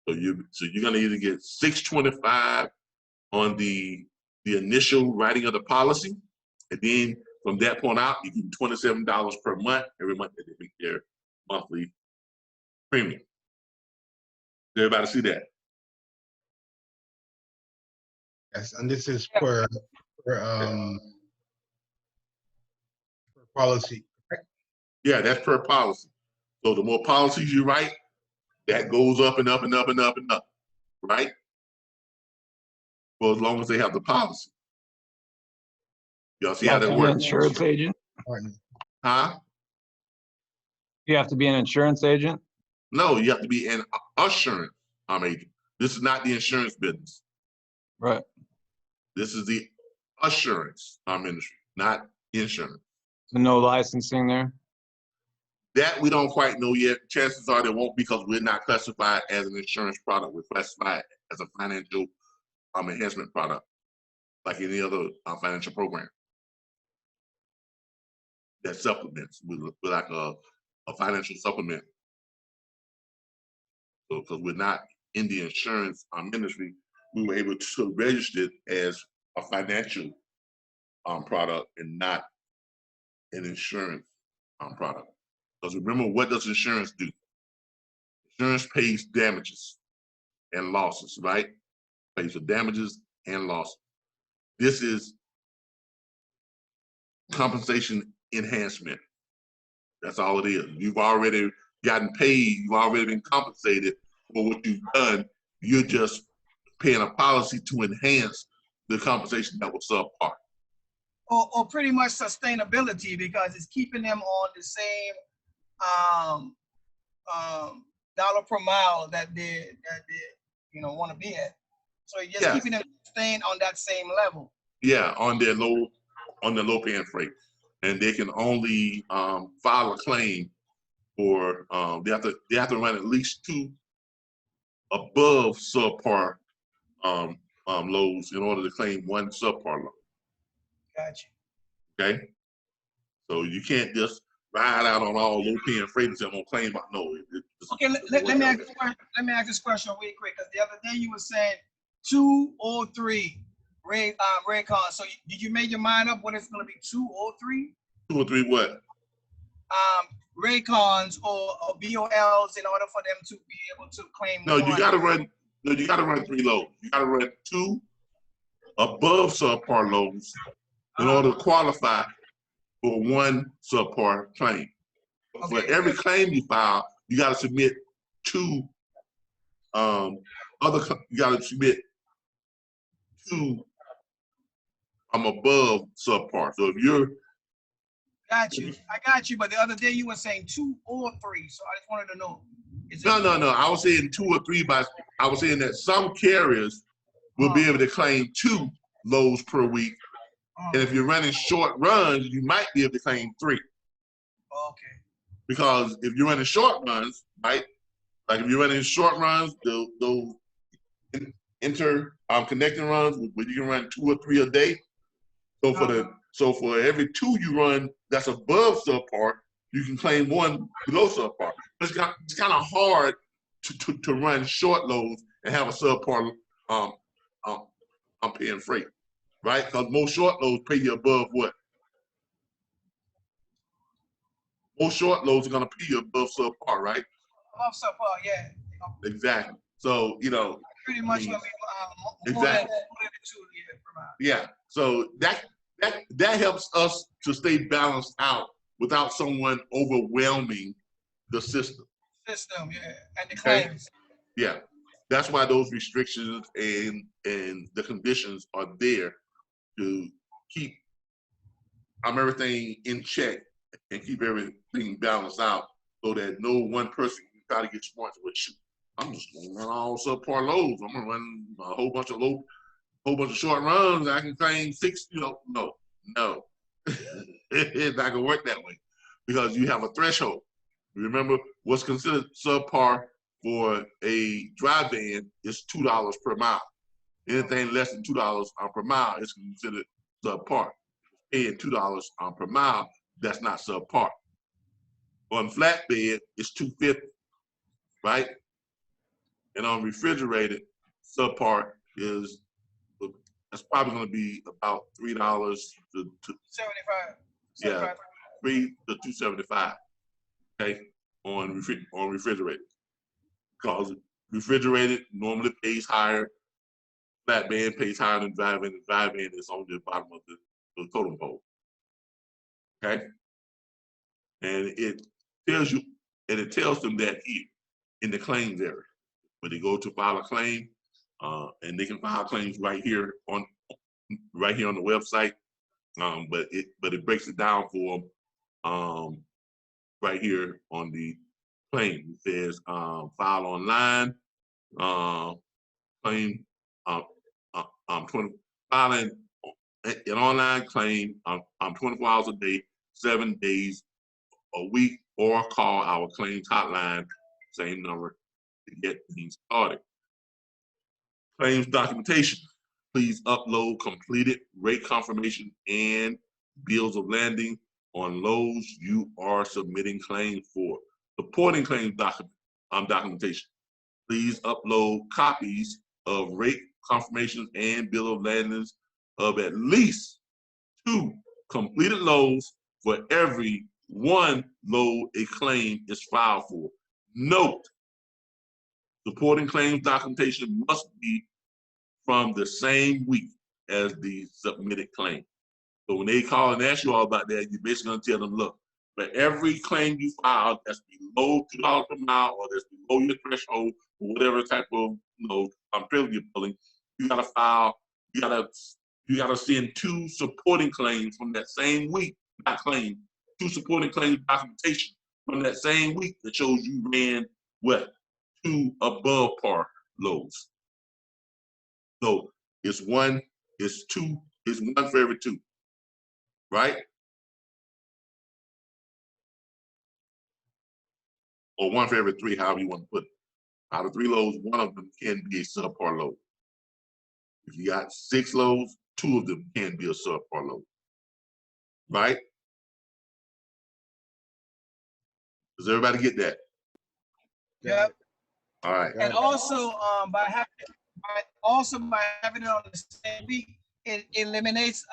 So you're going to either get $625 on the initial writing of the policy, and then from that point out, you get $27 per month every month that they make their monthly premium. Does everybody see that? Yes, and this is per policy. Yeah, that's per policy. So the more policies you write, that goes up and up and up and up and up, right? Well, as long as they have the policy. Y'all see how that works? Insurance agent? Huh? You have to be an insurance agent? No, you have to be an assurance agent. This is not the insurance business. Right. This is the assurance industry, not insurance. So no licensing there? That we don't quite know yet. Chances are there won't, because we're not classified as an insurance product. We're classified as a financial enhancement product, like any other financial program that supplements with like a financial supplement. So because we're not in the insurance industry, we were able to register it as a financial product and not an insurance product. Because remember, what does insurance do? Insurance pays damages and losses, right? Pays for damages and losses. This is compensation enhancement. That's all it is. You've already gotten paid. You've already been compensated for what you've done. You're just paying a policy to enhance the compensation that was subpar. Or pretty much sustainability, because it's keeping them on the same dollar per mile that they want to be at. So you're just keeping them staying on that same level. Yeah, on their low paying freight, and they can only file a claim for they have to run at least 2 above subpar loads in order to claim 1 subpar load. Gotcha. Okay, so you can't just ride out on all low paying freight and say I'm gonna claim. No. Okay, let me ask this question real quick, because the other day you were saying 2 or 3 Raycons. So did you make your mind up whether it's going to be 2 or 3? 2 or 3 what? Raycons or BOLs in order for them to be able to claim. No, you got to run 3 loads. You got to run 2 above subpar loads in order to qualify for 1 subpar claim. Okay. For every claim you file, you got to submit 2 you got to submit 2 above subpar. So if you're I got you. But the other day you were saying 2 or 3. So I just wanted to know. No. I was saying 2 or 3, but I was saying that some carriers will be able to claim 2 loads per week And if you're running short runs, you might be able to claim 3. Okay. Because if you're running short runs, right? Like if you're running short runs, those connecting runs where you can run 2 or 3 a day. So for every 2 you run that's above subpar, you can claim 1 below subpar. It's kind of hard to run short loads and have a subpar paying freight, right? Because most short loads pay you above what? Most short loads are gonna pay you above subpar, right? Above subpar, yeah. Exactly. So Pretty much gonna be more exactly. than 2 per mile. Yeah. So that helps us to stay balanced out without someone overwhelming the system. System, yeah, and the Okay? claims. Yeah. That's why those restrictions and the conditions are there to keep everything in check and keep everything balanced out so that no one person can try to get smart with you. I'm just gonna run all subpar loads. I'm gonna run a whole bunch of short runs. I can claim 6, no. It's not gonna work that way because you have a threshold. Remember, what's considered subpar for a dry van is $2 per mile. Anything less than $2 per mile is considered subpar. Paying $2 per mile, that's not subpar. On flatbed, it's $2.50, right? And on refrigerated, subpar is that's probably going to be about $3 to 75. yeah, $3 to $2.75. Okay, on refrigerated, because refrigerated normally pays higher. Flatbed pays higher than dry van. Dry van is on the bottom of the totem pole. Okay, and it tells you, and it tells them that here in the claims area, when they go to file a claim, and they can file claims right here on the website. But it breaks it down for them right here on the claim. It says file online, claim filing an online claim 24 hours a day, 7 days a week, or call our claims hotline, same number, to get things started. Claims documentation. Please upload completed rate confirmation and bills of landing on loads you are submitting claims for. Supporting claims documentation. Please upload copies of rate confirmations and bill of landings of at least 2 completed loads for every 1 load a claim is filed for. Note, supporting claims documentation must be from the same week as the submitted claim. So when they call and ask you all about that, you're basically gonna tell them, look, for every claim you file that's below $2 per mile or that's below your threshold or whatever type of trailer you're pulling, you gotta file, you gotta send 2 supporting claims from that same week, not claim, 2 supporting claims documentation from that same week that shows you ran what? 2 above par loads. So it's 1 for every 2, right? Or 1 for every 3, however you want to put it. Out of 3 loads, 1 of them can be a subpar load. If you got 6 loads, 2 of them can be a subpar load, right? Does everybody get that? Yep. All right. And also, by having it on the same week, it eliminates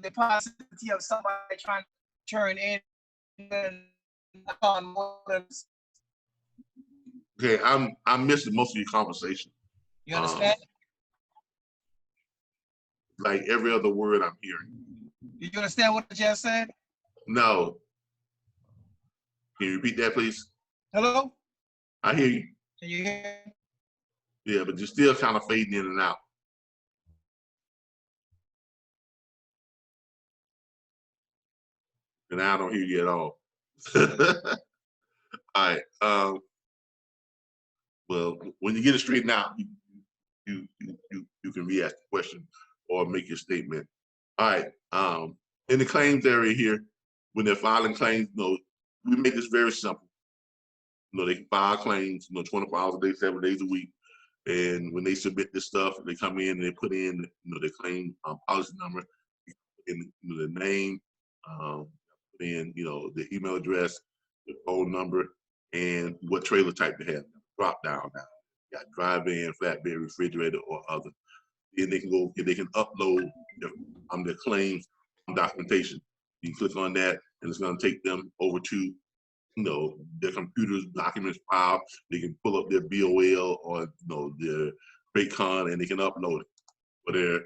the possibility of somebody trying to turn in on more than. Okay, I'm missing most of your conversation. You understand? Like every other word I'm hearing. You understand what I just said? No. Can you repeat that, please? Hello? I hear you. Can you hear me? Yeah, but you're still kind of fading in and out. And I don't hear you at all. All right. Well, when you get it straightened out, you can re-ask the question or make your statement All right. In the claims area here, when they're filing claims, we make this very simple. They can file claims, 24 hours a day, 7 days a week. And when they submit this stuff, they come in and they put in, their claim policy number, in the name, put in, the email address, the phone number, and what trailer type they have. Drop down now. Got dry van, flatbed, refrigerator, or other. Then they can go, they can upload their claims documentation. You can click on that, and it's going to take them over to their computer's documents file. They can pull up their BOL or their Raycon, and they can upload it. For their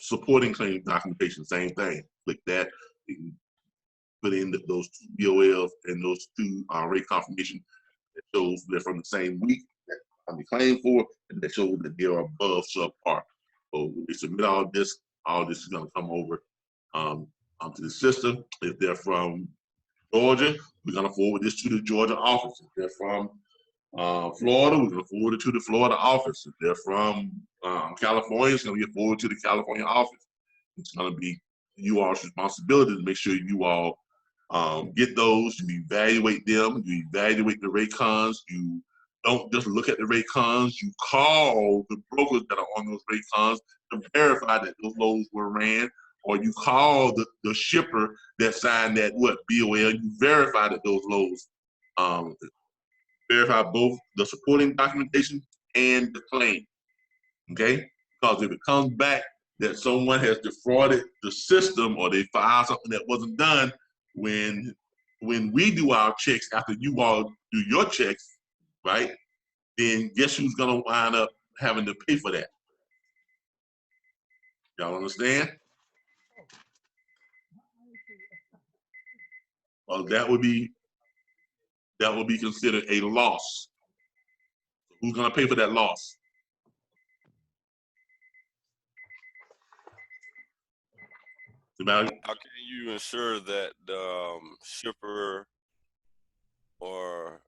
supporting claim documentation, same thing. Click that. You can put in those 2 BOLs and those 2 rate confirmation that shows they're from the same week that I'm claimed for, and that shows that they are above subpar. So when they submit all this is going to come over onto the system. If they're from Georgia, we're going to forward this to the Georgia office. If they're from Florida, we're going to forward it to the Florida office. If they're from California, it's going to get forwarded to the California office. It's going to be you all's responsibility to make sure you all get those, you evaluate them, you evaluate the Raycons. You don't just look at the Raycons, you call the brokers that are on those Raycons to verify that those loads were ran, or you call the shipper that signed that BOL, you verify that those loads, verify both the supporting documentation and the claim, okay? Because if it comes back that someone has defrauded the system or they filed something that wasn't done, when we do our checks after you all do your checks, right, then guess who's gonna wind up having to pay for that? Y'all understand? Well, that would be considered a loss. Who's gonna pay for that loss? How can you ensure that the shipper or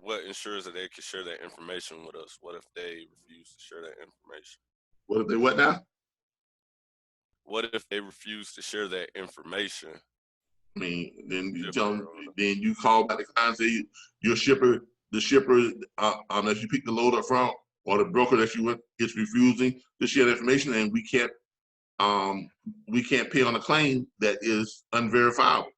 what ensures that they can share that information with us? What if they refuse to share that information? What if they what now? What if they refuse to share that information? I mean, then you tell them, then you call back the client and say your shipper, unless you pick the load up front, or the broker that you went is refusing to share the information, and we can't pay on a claim that is unverifiable.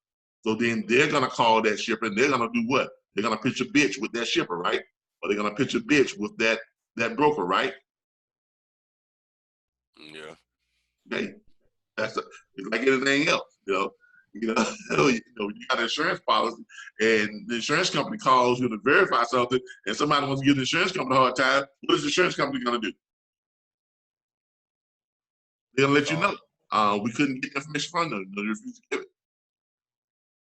So then they're gonna call that shipper and they're gonna do what? They're gonna pitch a bitch with that shipper, right? Or they're gonna pitch a bitch with that broker, right? Yeah. Okay, it's like anything else, you got an insurance policy, and the insurance company calls you to verify something, and somebody wants to give the insurance company a hard time. What is the insurance company gonna do? They're gonna let you know. We couldn't get information from them. They refused to give it.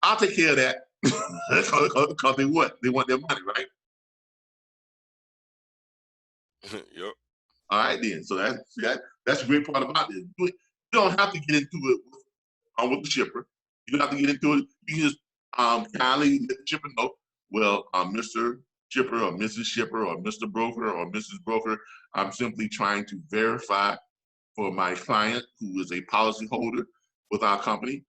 I'll take care of that. Because they what? They want their money, right? Yep. All right, then. So that's the great part about this. You don't have to get into it with the shipper. You don't have to get into it. You just kindly let the shipper know, well, Mr. Shipper or Mrs. Shipper or Mr. Broker or Mrs. Broker, I'm simply trying to verify for my client who is a policy holder with our company,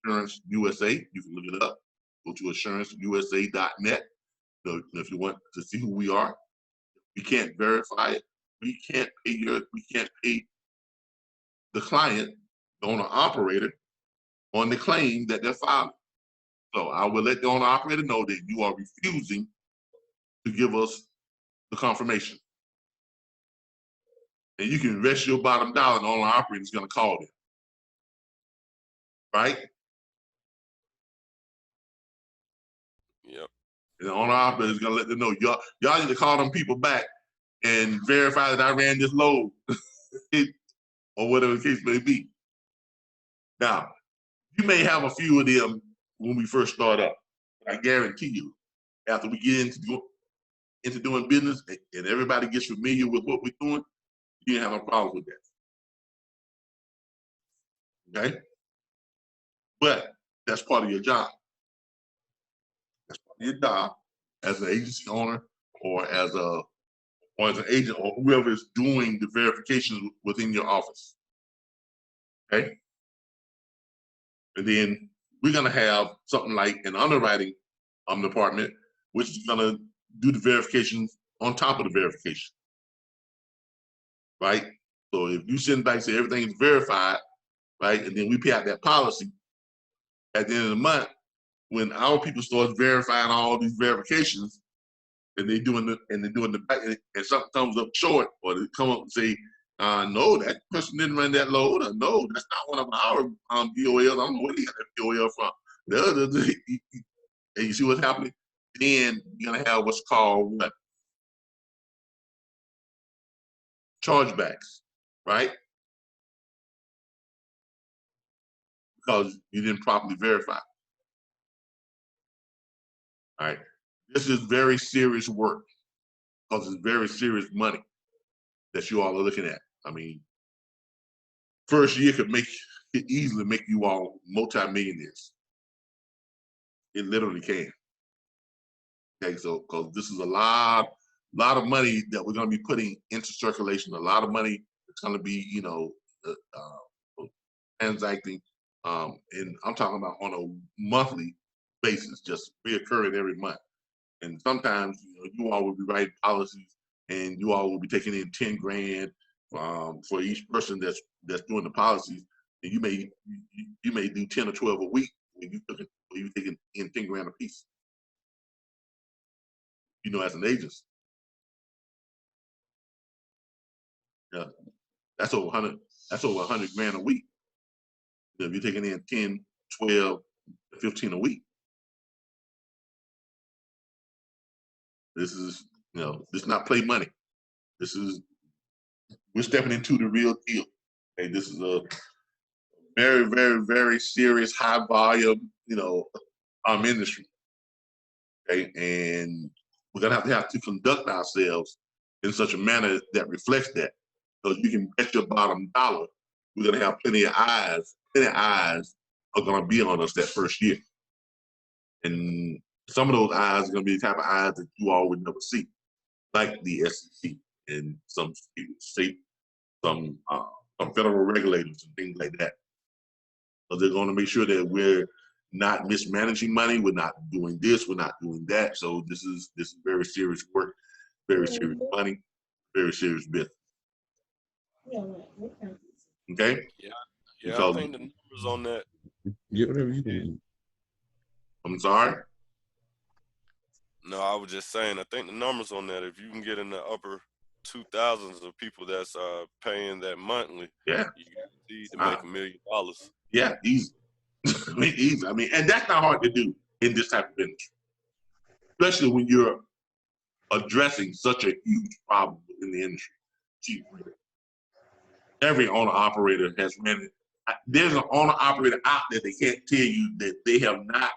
Assurance USA. You can look it up. Go to assuranceusa.net. So if you want to see who we are, we can't verify it. We can't pay the client, the owner operator, on the claim that they're filing. So I will let the owner operator know that you are refusing to give us the confirmation. And you can rest your bottom dollar, and the owner operator is going to call them. Right? Yep. And the owner operator is going to let them know, y'all need to call them people back and verify that I ran this load or whatever the case may be. Now, you may have a few of them when we first start up. I guarantee you, after we get into doing business and everybody gets familiar with what we're doing, you don't have no problem with that. Okay? But that's part of your job. That's part of your job as an agency owner or as a or as an agent, or whoever is doing the verifications within your office. Okay? And then we're gonna have something like an underwriting department, which is gonna do the verifications on top of the verification. Right? So if you send back, say everything is verified, right? And then we pay out that policy at the end of the month, when our people start verifying all these verifications, and they're doing the back, and something comes up short, or they come up and say, no, that person didn't run that load, or no, that's not one of our BOLs. I don't know where they got that BOL from. And you see what's happening? Then you're gonna have what's called what? Chargebacks, right? Because you didn't properly verify. All right. This is very serious work, because it's very serious money that you all are looking at. I mean, first year could easily make you all multi-millionaires. It literally can. Okay, so because this is a lot of money that we're going to be putting into circulation, a lot of money that's going to be, transacting, and I'm talking about on a monthly basis, just reoccurring every month. And sometimes, you all will be writing policies, and you all will be taking in 10 grand for each person that's doing the policies, and you may do 10 or 12 a week when you're taking in 10 grand a piece. As an agent, yeah, that's over 100. That's over 100 grand a week. If you're taking in 10, 12, 15 a week, this is this is not play money. We're stepping into the real deal. Okay, this is a very, very, very serious, high volume, industry. Okay, and we're gonna have to conduct ourselves in such a manner that reflects that. Because you can bet your bottom dollar, we're gonna have plenty of eyes. Plenty of eyes are gonna be on us that first year, and some of those eyes are gonna be the type of eyes that you all would never see, like the SEC and some state, some federal regulators and things like that. So they're going to make sure that we're not mismanaging money. We're not doing this. We're not doing that. So this is very serious work, very serious money, very serious business. Okay. Yeah, Because, I think the numbers on that. Get whatever you need. I'm sorry. No, I was just saying. I think the numbers on that. If you can get in the upper 2000s of people that's paying that monthly, Yeah, you guaranteed to make $1 million. Yeah, easy. Easy. I mean, and that's not hard to do in this type of industry, especially when you're addressing such a huge problem in the industry. Every owner operator has ran it. There's an owner operator out there that can't tell you that they have not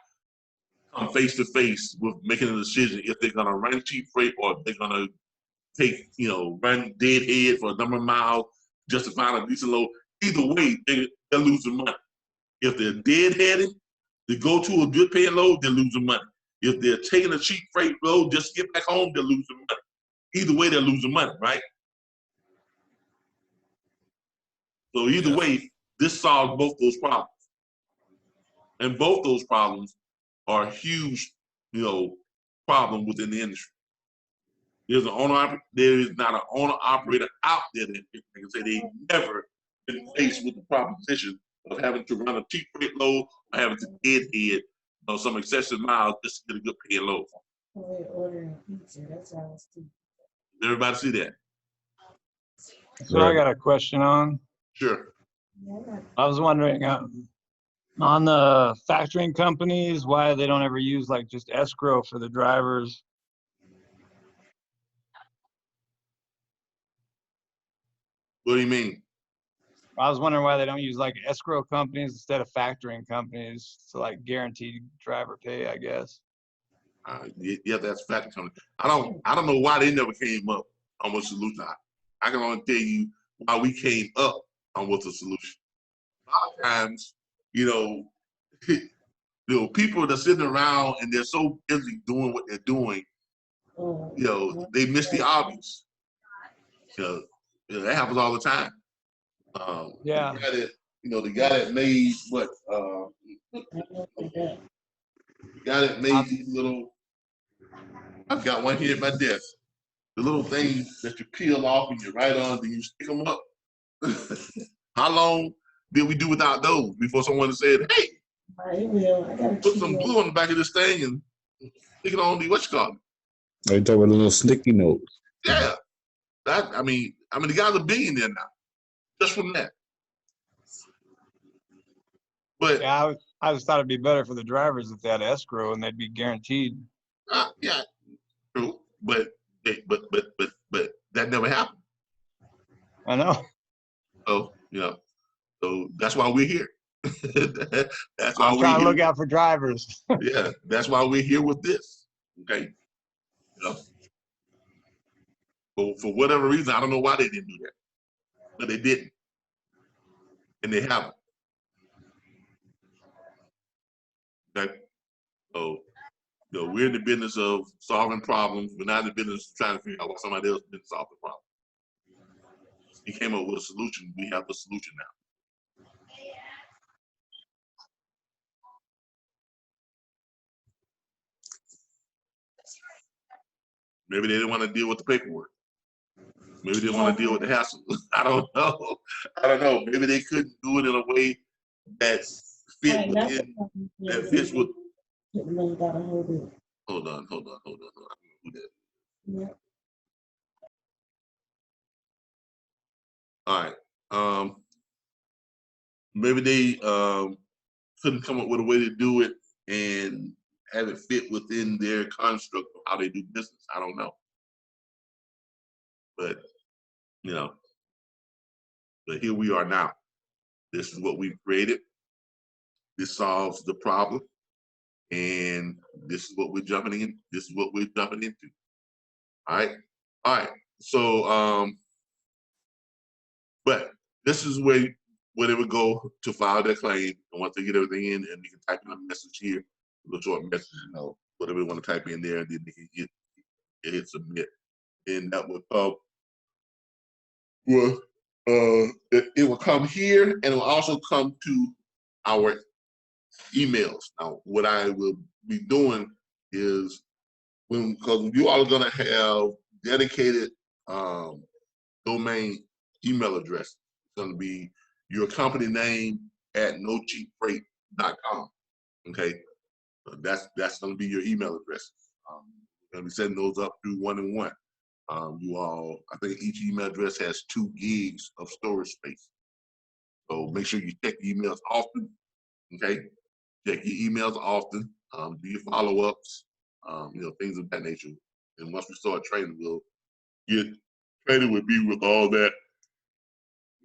come face to face with making a decision if they're gonna run cheap freight or if they're gonna take, run deadhead for a number of miles just to find a decent load. Either way, they're losing money. If they're deadheaded, they go to a good paying load, they're losing money. If they're taking a cheap freight load just to get back home, they're losing money. Either way, they're losing money, right? So either way, this solves both those problems. And both those problems are a huge, problem within the industry. There is not an owner operator out there that can say they've never been faced with the proposition of having to run a cheap freight load or having to deadhead some excessive miles just to get a good paying load. Does everybody see that? So I got a question on. Sure. I was wondering on the factoring companies, why they don't ever use like just escrow for the drivers. What do you mean? I was wondering why they don't use like escrow companies instead of factoring companies to like guaranteed driver pay, I guess. Yeah, that's factoring company. I don't know why they never came up on what solution. I can only tell you why we came up on what's the solution. A lot of times, people that are sitting around and they're so busy doing what they're doing, they miss the obvious. That happens all the time. Yeah. The guy that made what? The guy that made these little. I've got one here at my desk. The little things that you peel off and you write on, then you stick them up. How long did we do without those before someone said, "Hey, put some glue on the back of this thing and stick it on the whatchamacallit?" Are you talking about a little sticky note? Yeah, I mean, the guy's a billionaire now, just from that. But Yeah, I just thought it'd be better for the drivers if they had escrow and they'd be guaranteed. yeah, true. But that never happened. I know. So so that's why we're here. That's why I'm trying to look out for drivers. Yeah, that's why we're here with this. Okay. For whatever reason, I don't know why they didn't do that, but they didn't, and they haven't. Okay. So we're in the business of solving problems. We're not in the business of trying to figure out why somebody else didn't solve the problem. He came up with a solution. We have the solution now. Maybe they didn't want to deal with the paperwork. Maybe they didn't want to deal with the hassle. I don't know. Maybe they couldn't do it in a way that fit within, that fits with. Hold on. Yeah. All right. Maybe they couldn't come up with a way to do it and have it fit within their construct of how they do business. I don't know. But but here we are now. This is what we've created. This solves the problem. And this is what we're jumping in. This is what we're jumping into. All right. So but this is where they would go to file their claim. And once they get everything in, and they can type in a message here, a little short message, whatever they want to type in there, and then they can hit submit. And that would come. Well, it will come here, and it will also come to our emails. Now, what I will be doing is because you all are going to have dedicated domain email address. It's going to be your company name at nocheapfreight.com. Okay, so that's going to be your email address. We're going to be setting those up through 1-in-1. You all, I think each email address has 2 gigs of storage space. So make sure you check your emails often. Okay, check your emails often. Do your follow-ups. Things of that nature. And once we start training, we'll get training with me with all that.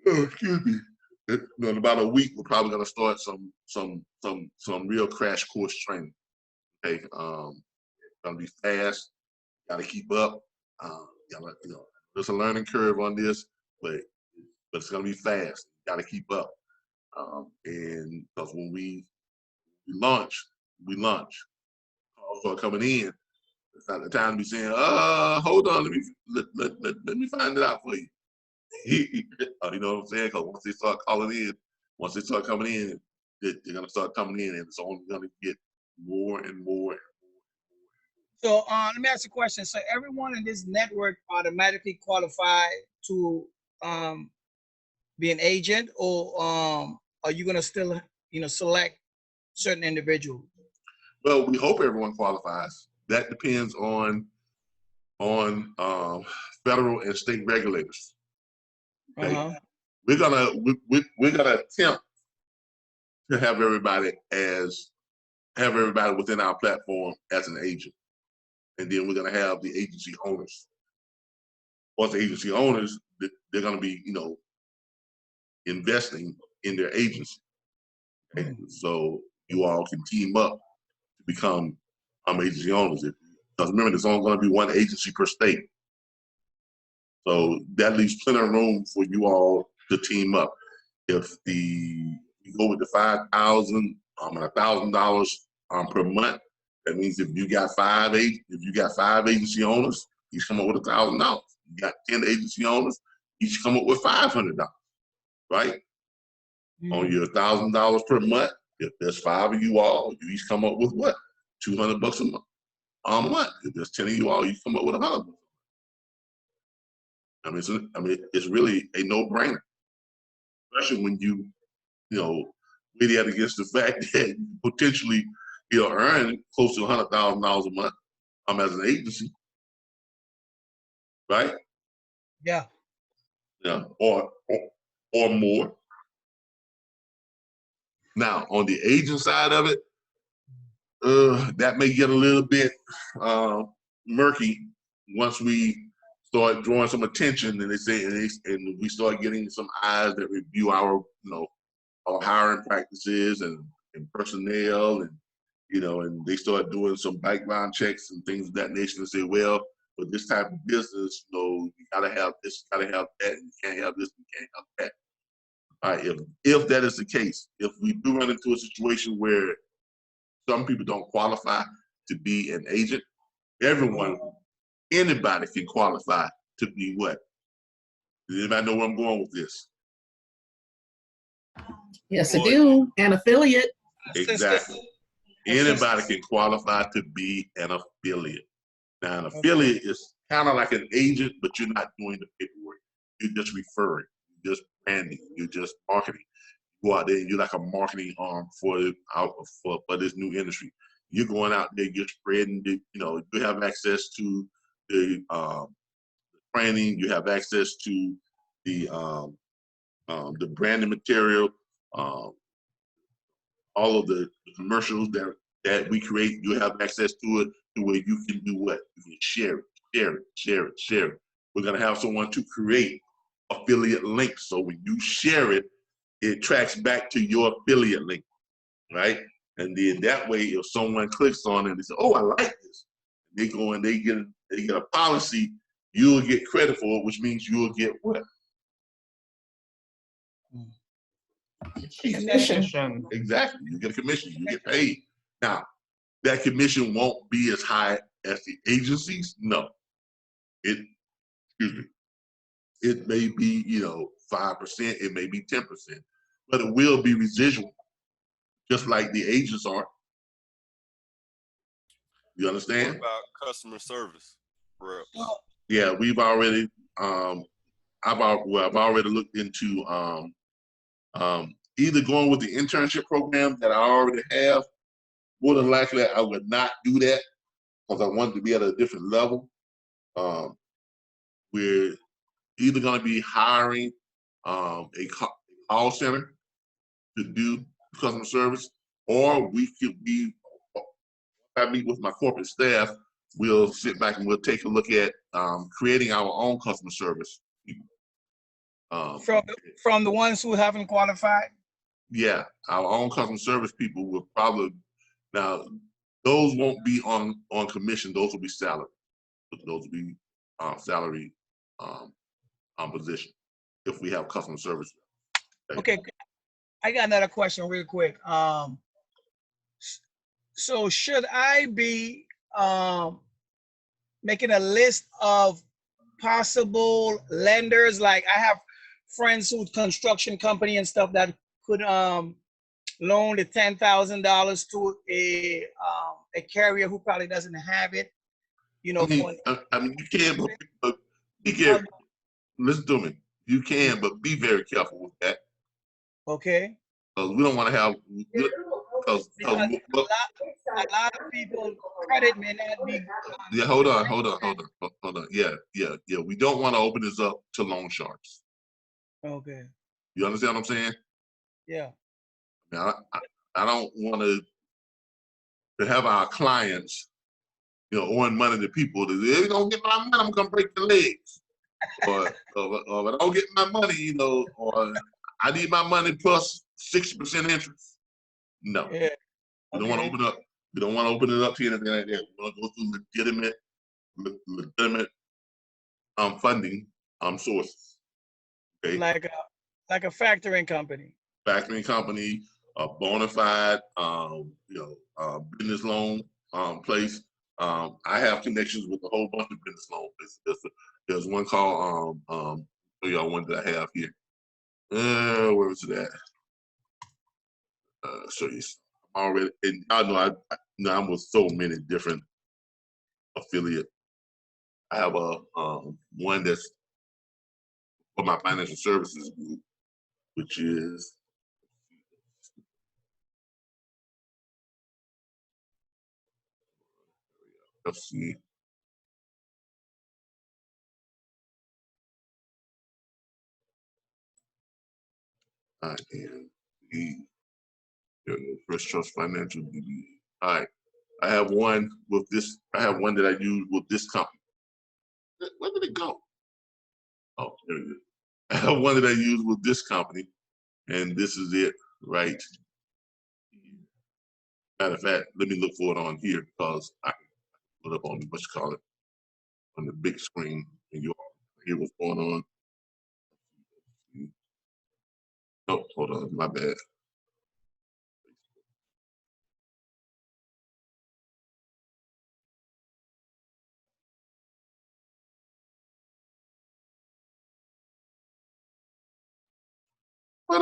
Excuse me. In about a week, we're probably gonna start some real crash course training. Okay, gonna be fast. Got to keep up. There's a learning curve on this, but it's gonna be fast. Got to keep up. And because when we launch. Also coming in, it's not the time to be saying, hold on, let me find it out for you. You know what I'm saying? Because once they start calling in, once they start coming in, they're gonna start coming in, and it's only gonna get more and more. So let me ask you a question. So everyone in this network automatically qualified to be an agent, or are you gonna still select certain individuals? Well, we hope everyone qualifies. That depends on federal and state regulators. Okay? We're gonna attempt to have everybody within our platform as an agent, and then we're gonna have the agency owners. Once the agency owners, they're gonna be investing in their agency. Okay? So you all can team up to become agency owners. Because remember, there's only going to be one agency per state. So that leaves plenty of room for you all to team up. If you go with the $5,000 and $1,000 per month, that means if you got five agency owners, he's come up with $1,000. You got 10 agency owners, each come up with $500, right? On your $1,000 per month, if there's 5 of you all, you each come up with what? $200 a month. If there's 10 of you all, you come up with $100. I mean, it's really a no-brainer, especially when you weigh that against the fact that you potentially earn close to $100,000 a month as an agency, right? Yeah. Yeah, or more. Now, on the agent side of it, that may get a little bit murky once we start drawing some attention, and and we start getting some eyes that review our our hiring practices and personnel, and and they start doing some background checks and things of that nature, and say, well, for this type of business, you gotta have this, gotta have that, and you can't have this, you can't have that. All right, if that is the case, if we do run into a situation where some people don't qualify to be an agent, anybody can qualify to be what? Does anybody know where I'm going with this? Yes, I do. An affiliate. Exactly. Anybody can qualify to be an affiliate. Now, an affiliate is kind of like an agent, but you're not doing the paperwork. You're just referring, you're just branding, you're just marketing. You go out there and you're like a marketing arm for this new industry. You're going out there, you're spreading, you have access to the training, you have access to the branding material, all of the commercials that we create. You have access to it to where you can do what? You can share it. We're gonna have someone to create affiliate links. So when you share it, it tracks back to your affiliate link, right? And then that way, if someone clicks on it and they say, "Oh, I like this," they go and they get a policy, you'll get credit for it, which means you'll get what? Commission. Exactly. You get a commission. You get paid. Now, that commission won't be as high as the agencies. No. It may be 5%. It may be 10%, but it will be residual, just like the agents are. You understand? What about customer service reps? Yeah, we've already. I've already looked into either going with the internship program that I already have. More than likely, I would not do that because I wanted to be at a different level. We're either going to be hiring a call center to do customer service, or I meet with my corporate staff, we'll sit back and we'll take a look at creating our own customer service people. From the ones who haven't qualified? Yeah, our own customer service people will probably, now those won't be on commission, those will be salary. Those will be salary position if we have customer service. Okay, I got another question real quick. So should I be making a list of possible lenders? Like I have friends who construction company and stuff that could loan the $10,000 to a carrier who probably doesn't have it. I mean, you can, but be careful. Listen to me. You can, but be very careful with that. Okay. Because we don't want to have. Because a lot of people credit may not be. Yeah, hold on. Yeah. We don't want to open this up to loan sharks. Okay. You understand what I'm saying? Yeah. Now, I don't want to have our clients, owing money to people. That if you don't get my money, I'm gonna break your legs. or if I don't get my money, or I need my money plus 60% interest. No. Yeah. We don't want to open up. We don't want to open it up to anything like that. We want to go through legitimate funding sources. Okay. Like a factoring company. Factoring company, a bona fide, business loan place. I have connections with a whole bunch of business loan places. There's one called show y'all one that I have here. Where was it at? Show you. Already, and I know I'm with so many different affiliate. I have a one that's for my financial services group, which is let's see. And the First Trust Financial DBA. All right, I have one with this. I have one that I use with this company. Where did it go? Oh, there it is. I have one that I use with this company, and this is it, right? Matter of fact, let me look for it on here because I can put it up on what you call it on the big screen, and you all hear what's going on. Oh, hold on, my bad. Oh.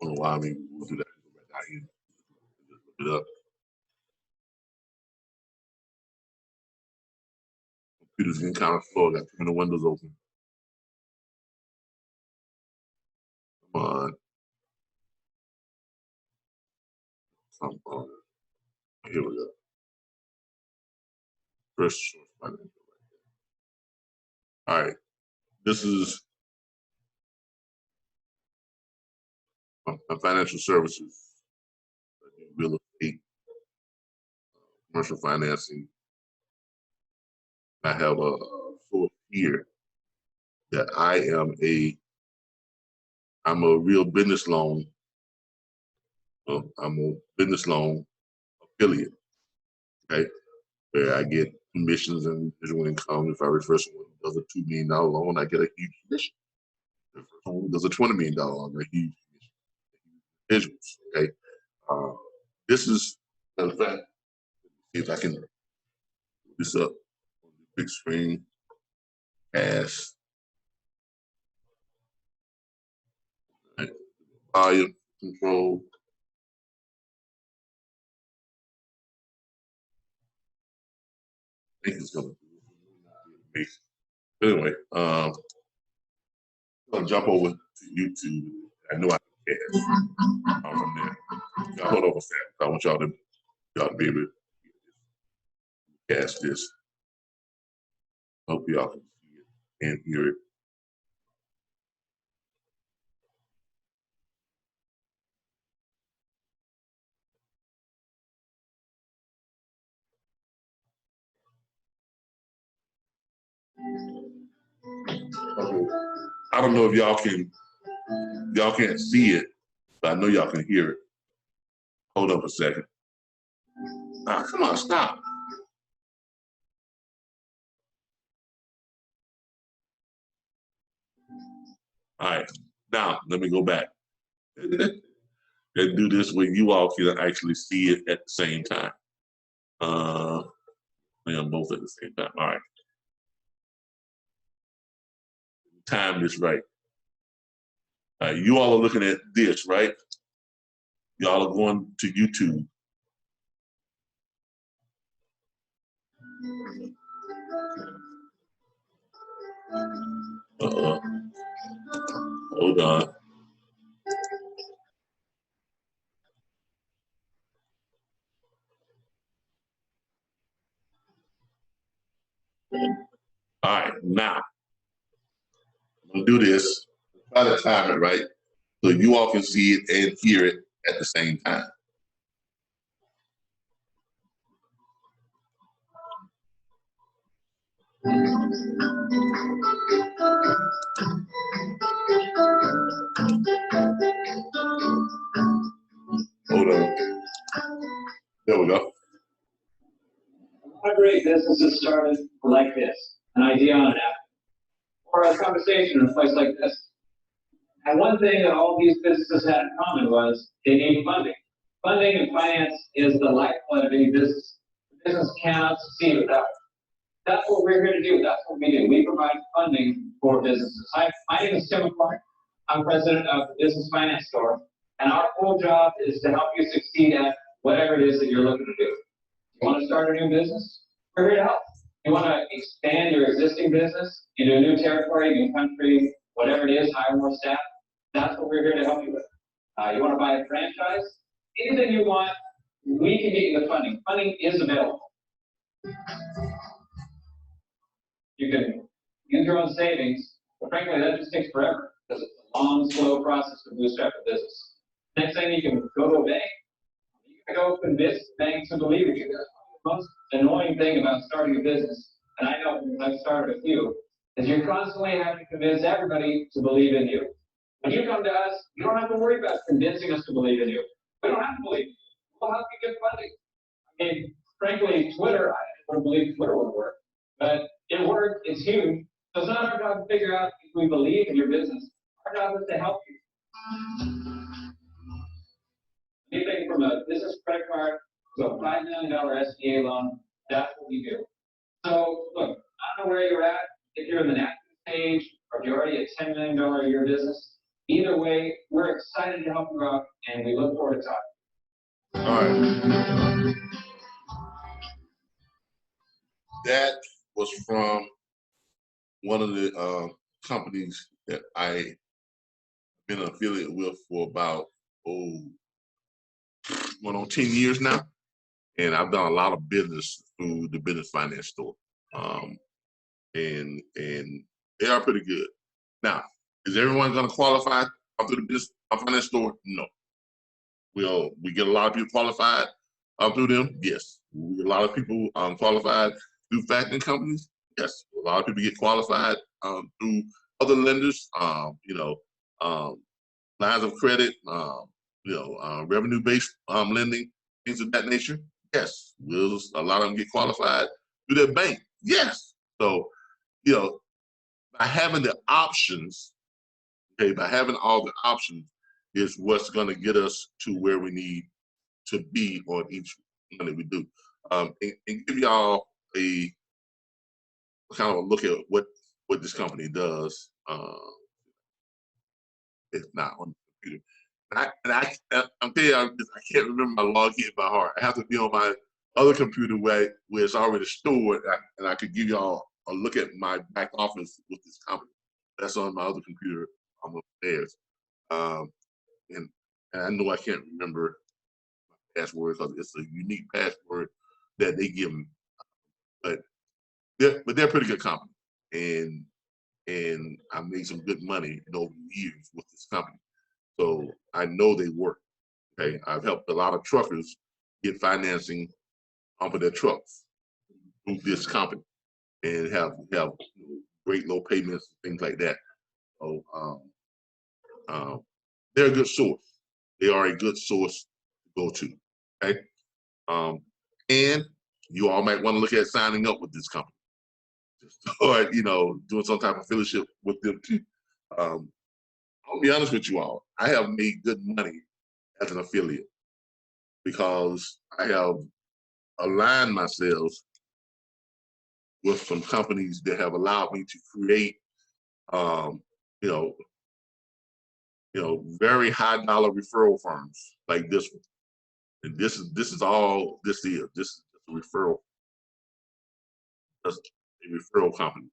I don't know why we'll do that. Look it up. Computer's getting kind of slow. I got too many windows open. Come on. Come on. Here we go. First Source Financial. All right. This is my financial services, real estate, commercial financing. I have a source here that I'm a real business loan. I'm a business loan affiliate, okay, where I get commissions and visual income. If I refer someone who does a $2 million loan, I get a huge commission. If someone does a $20 million loan, I get a huge commission. Visuals, okay. This is, in fact, see if I can put this up on the big screen as right, volume control. I think it's gonna be. Anyway, I'm gonna jump over to YouTube. I know I can cast from there. Y'all hold on a second. I want y'all to be able to cast this. Hope y'all can see it and hear it. I don't know if y'all can't see it, but I know y'all can hear it. Hold up a second. Ah, come on, stop. All right, now let me go back and do this where you all can actually see it at the same time. Both at the same time. All right. Time this right. You all are looking at this, right? Y'all are going to YouTube. Hold on. All right, now I'm gonna do this. Try to time it right so you all can see it and hear it at the same time. Hold on. There we go. How great businesses started like this, an idea on an app. or a conversation in a place like this. And one thing that all these businesses had in common was they need funding. Funding and finance is the lifeblood of any business. The business cannot succeed without it. That's what we're here to do. That's what we do. We provide funding for businesses. My name is Tim McCormick. I'm president of the Business Finance Store, and our whole job is to help you succeed at whatever it is that you're looking to do. You want to start a new business? We're here to help. You want to expand your existing business into a new territory, new country, whatever it is, hire more staff? That's what we're here to help you with. You want to buy a franchise? Anything you want, we can get you the funding. Funding is available. You can use your own savings, but frankly, that just takes forever because it's a long, slow process to bootstrap a business. Next thing, you can go to a bank. You can go convince banks to believe in you. That's the most annoying thing about starting a business, and I know because I've started a few, is you're constantly having to convince everybody to believe in you. When you come to us, you don't have to worry about convincing us to believe in you. We don't have to believe in you. We'll help you get funding. I mean, frankly, Twitter, I don't believe Twitter would work, but it worked, it's huge. So it's not our job to figure out if we believe in your business. Our job is to help you. Anything from a business credit card to a $5 million SBA loan, that's what we do. So look, I don't know where you're at, if you're in the napkin stage, or if you're already a $10 million a year business. Either way, we're excited to help you out, and we look forward to talking. All right. That was from one of the companies that I've been an affiliate with for about, going on 10 years now. And I've done a lot of business through the Business Finance Store. And they are pretty good. Now, is everyone going to qualify through the Business Finance Store? No. We get a lot of people qualified through them? Yes. We get a lot of people qualified through factoring companies? Yes. A lot of people get qualified through other lenders, lines of credit, revenue-based lending, things of that nature. Yes. A lot of them get qualified through their bank. Yes. So, by having the options, by having all the options is what's going to get us to where we need to be on each one that we do. And give y'all a kind of a look at what this company does. It's not on the computer. I'm telling you, I can't remember my login by heart. I have to be on my other computer where it's already stored, and I could give y'all a look at my back office with this company. That's on my other computer upstairs. And I know I can't remember my password because it's a unique password that they give me. But they're a pretty good company, and I made some good money over years with this company. So I know they work. Okay, I've helped a lot of truckers get financing for their trucks through this company, and have great low payments, things like that. So they're a good source. They are a good source to go to. Okay, and you all might want to look at signing up with this company, or doing some type of affiliate with them too. I'll be honest with you all. I have made good money as an affiliate because I have aligned myself with some companies that have allowed me to create, very high dollar referral firms like this one. And this is all this is. This is a referral. That's a referral company.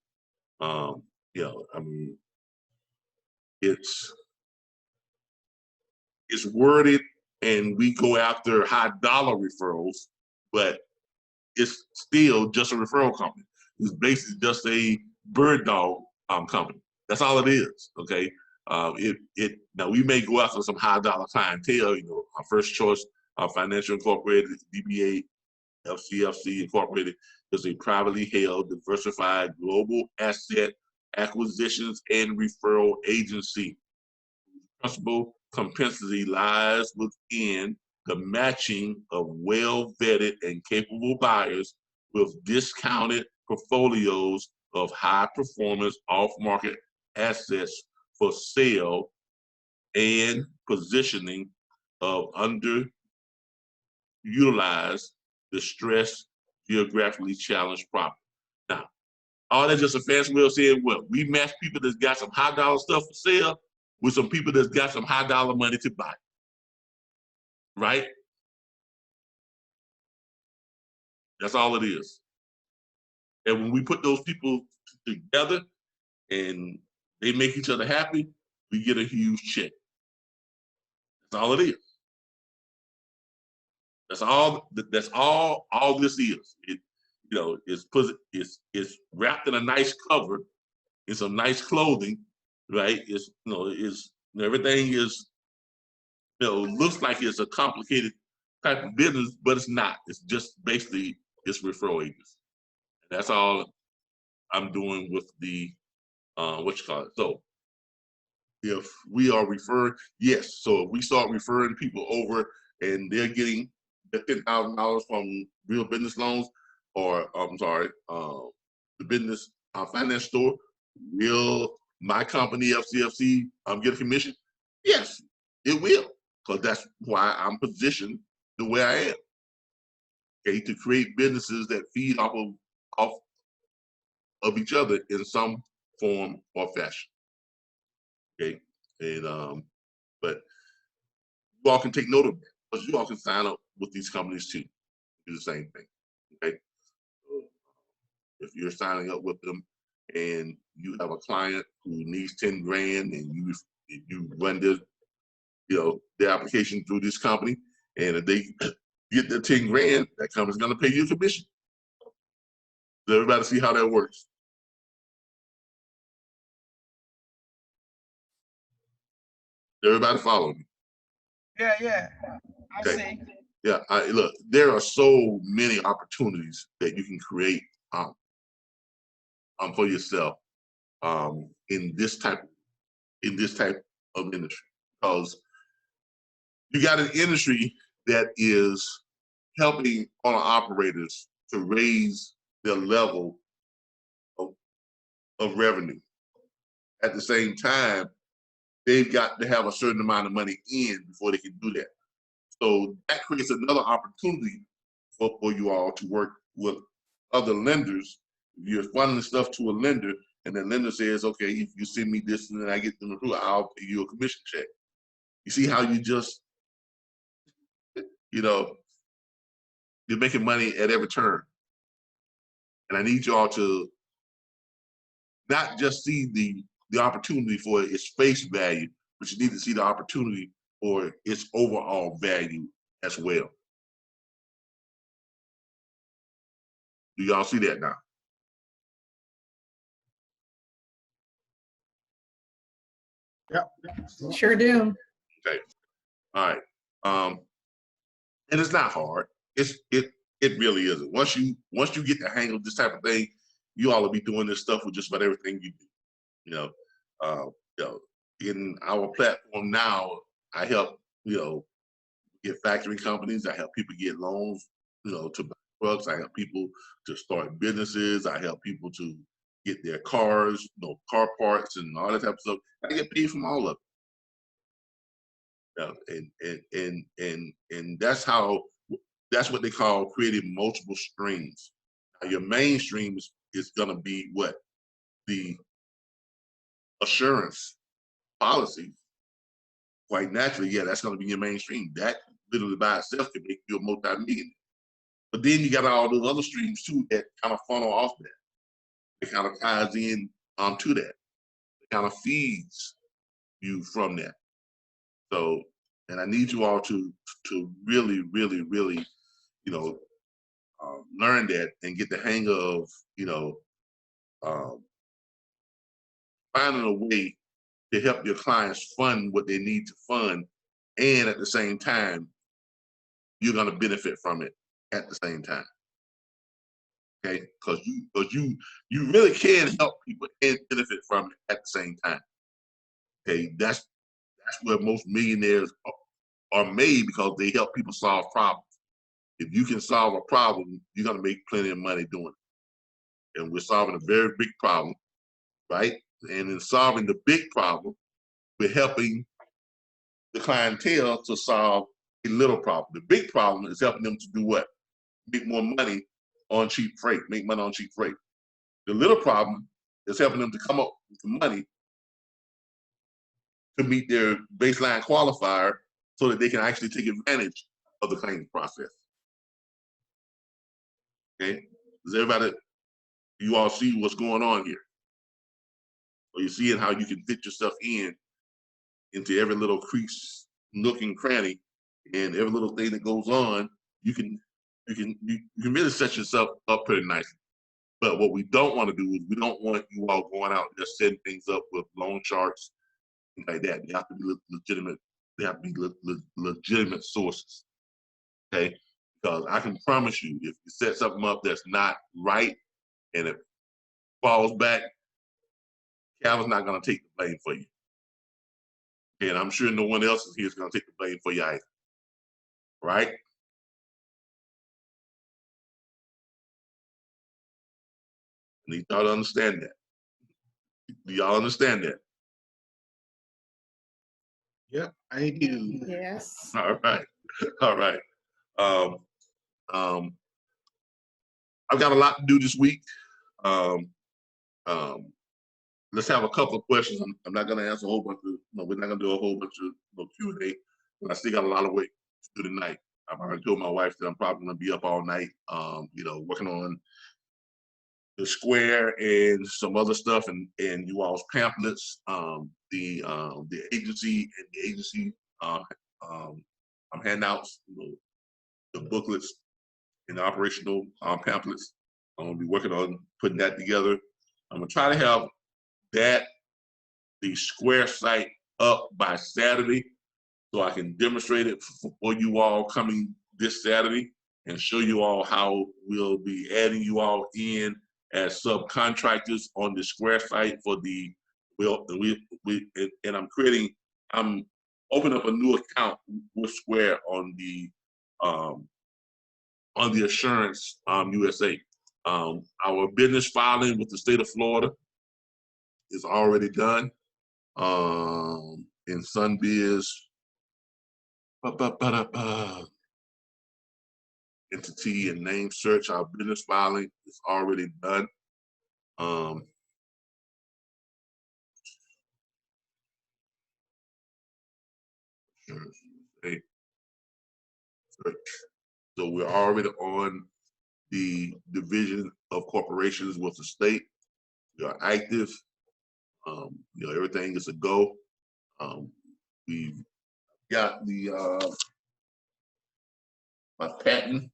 It's worded, and we go after high dollar referrals, but it's still just a referral company. It's basically just a bird dog company. That's all it is. Okay. Now we may go after some high dollar clientele. Our First Choice Financial Incorporated, DBA, FCFC Incorporated is a privately held, diversified global asset acquisitions and referral agency. Principal compensity lies within the matching of well-vetted and capable buyers with discounted portfolios of high performance off-market assets for sale and positioning of underutilized, distressed, geographically challenged property. Now, all that's just a fancy way of saying what? We match people that's got some high dollar stuff for sale with some people that's got some high dollar money to buy. Right? That's all it is. And when we put those people together and they make each other happy, we get a huge check. That's all it is. That's all this is. It, you know, it's wrapped in a nice cover, in some nice clothing, right? It's, you know, it's, everything is, you know, looks like it's a complicated type of business, but it's not. It's just basically, it's referral agents. And that's all I'm doing with the, what you call it. So if we are referring, yes. So if we start referring people over and they're getting the $10,000 from Real Business Loans, or I'm sorry, the business finance store, will my company FCFC get a commission? Yes, it will, because that's why I'm positioned the way I am. Okay, to create businesses that feed off of each other in some form or fashion. Okay, and but you all can take note of that, because you all can sign up with these companies too. Do the same thing. Okay, so if you're signing up with them and you have a client who needs 10 grand and you run the, you know, the application through this company, and if they get the 10 grand, that company's gonna pay you a commission. So everybody see how that works. Everybody follow me? Yeah. I Okay. see. Yeah, look, there are so many opportunities that you can create for yourself in this type of industry, because you got an industry that is helping owner operators to raise their level of revenue. At the same time, they've got to have a certain amount of money in before they can do that. So that creates another opportunity for you all to work with other lenders. If you're funding stuff to a lender and the lender says, okay, if you send me this and then I get them approved, I'll pay you a commission check. You see how you just, you know, you're making money at every turn. And I need you all to not just see the opportunity for its face value, but you need to see the opportunity for its overall value as well. Do y'all see that now? Yeah. Sure do. Okay. All right. And it's not hard. It really isn't. Once you get the hang of this type of thing, you all will be doing this stuff with just about everything you do. You know, in our platform now, I help, you know, get factory companies. I help people get loans, you know, to buy trucks. I help people to start businesses. I help people to get their cars, you know, car parts and all that type of stuff. I get paid from all of it. And that's what they call creating multiple streams. Now, your main stream is gonna be what? The assurance policy. Quite naturally, yeah, that's gonna be your mainstream. That literally by itself can make you a multi-millionaire. But then you got all those other streams too that kind of funnel off that. It kind of ties in to that. It kind of feeds you from that. So, and I need you all to really, really, really, you know, learn that and get the hang of, you know, finding a way to help your clients fund what they need to fund, and at the same time, you're going to benefit from it at the same time. Okay, because you really can help people and benefit from it at the same time. Okay, that's where most millionaires are made, because they help people solve problems. If you can solve a problem, you're going to make plenty of money doing and we're solving a very big problem, right? And in solving the big problem, we're helping the clientele to solve a little problem. The big problem is helping them to do what? Make more money on cheap freight, make money on cheap freight. The little problem is helping them to come up with the money to meet their baseline qualifier so that they can actually take advantage of the claims process. Okay, does everybody, you all see what's going on here? Or you see how you can fit yourself into every little crease, nook and cranny, and every little thing that goes on, you can really set yourself up pretty nicely. But what we don't want to do is we don't want you all going out and just setting things up with loan charts, things like that. They have to be legitimate. They have to be legitimate sources. Okay, because I can promise you, if you set something up that's not right and it falls back, Calvin's not going to take the blame for you. And I'm sure no one else is here is going to take the blame for you either. Right? I need y'all to understand that. Do y'all understand that? Yep, I do. Yes. All right. All right. I've got a lot to do this week. Let's have a couple of questions. I'm not going to answer a whole bunch of, no, we're not going to do a whole bunch of Q&A, but I still got a lot of work to do tonight. I've already told my wife that I'm probably going to be up all night, working on the square and some other stuff, and you all's pamphlets, the agency and the agency handouts, the booklets and the operational pamphlets. I'm gonna be working on putting that together. I'm gonna try to have the square site up by Saturday, so I can demonstrate it for you all coming this Saturday and show you all how we'll be adding you all in as subcontractors on the square site for the, I'm opening up a new account with Square on the Assurance USA. Our business filing with the state of Florida is already done. In SunBiz, entity and name search, our business filing is already done. So we're already on the division of corporations with the state. We are active. Everything is a go. We've got the my patent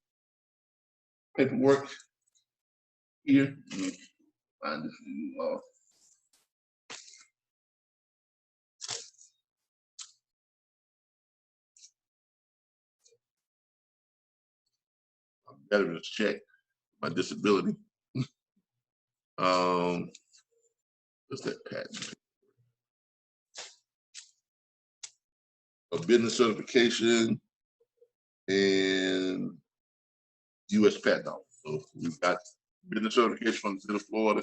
paperwork here. Let me find this for you all. Veterans check my disability. What's that patent? A business certification and U.S. Patent Office. So we've got business certification from the state of Florida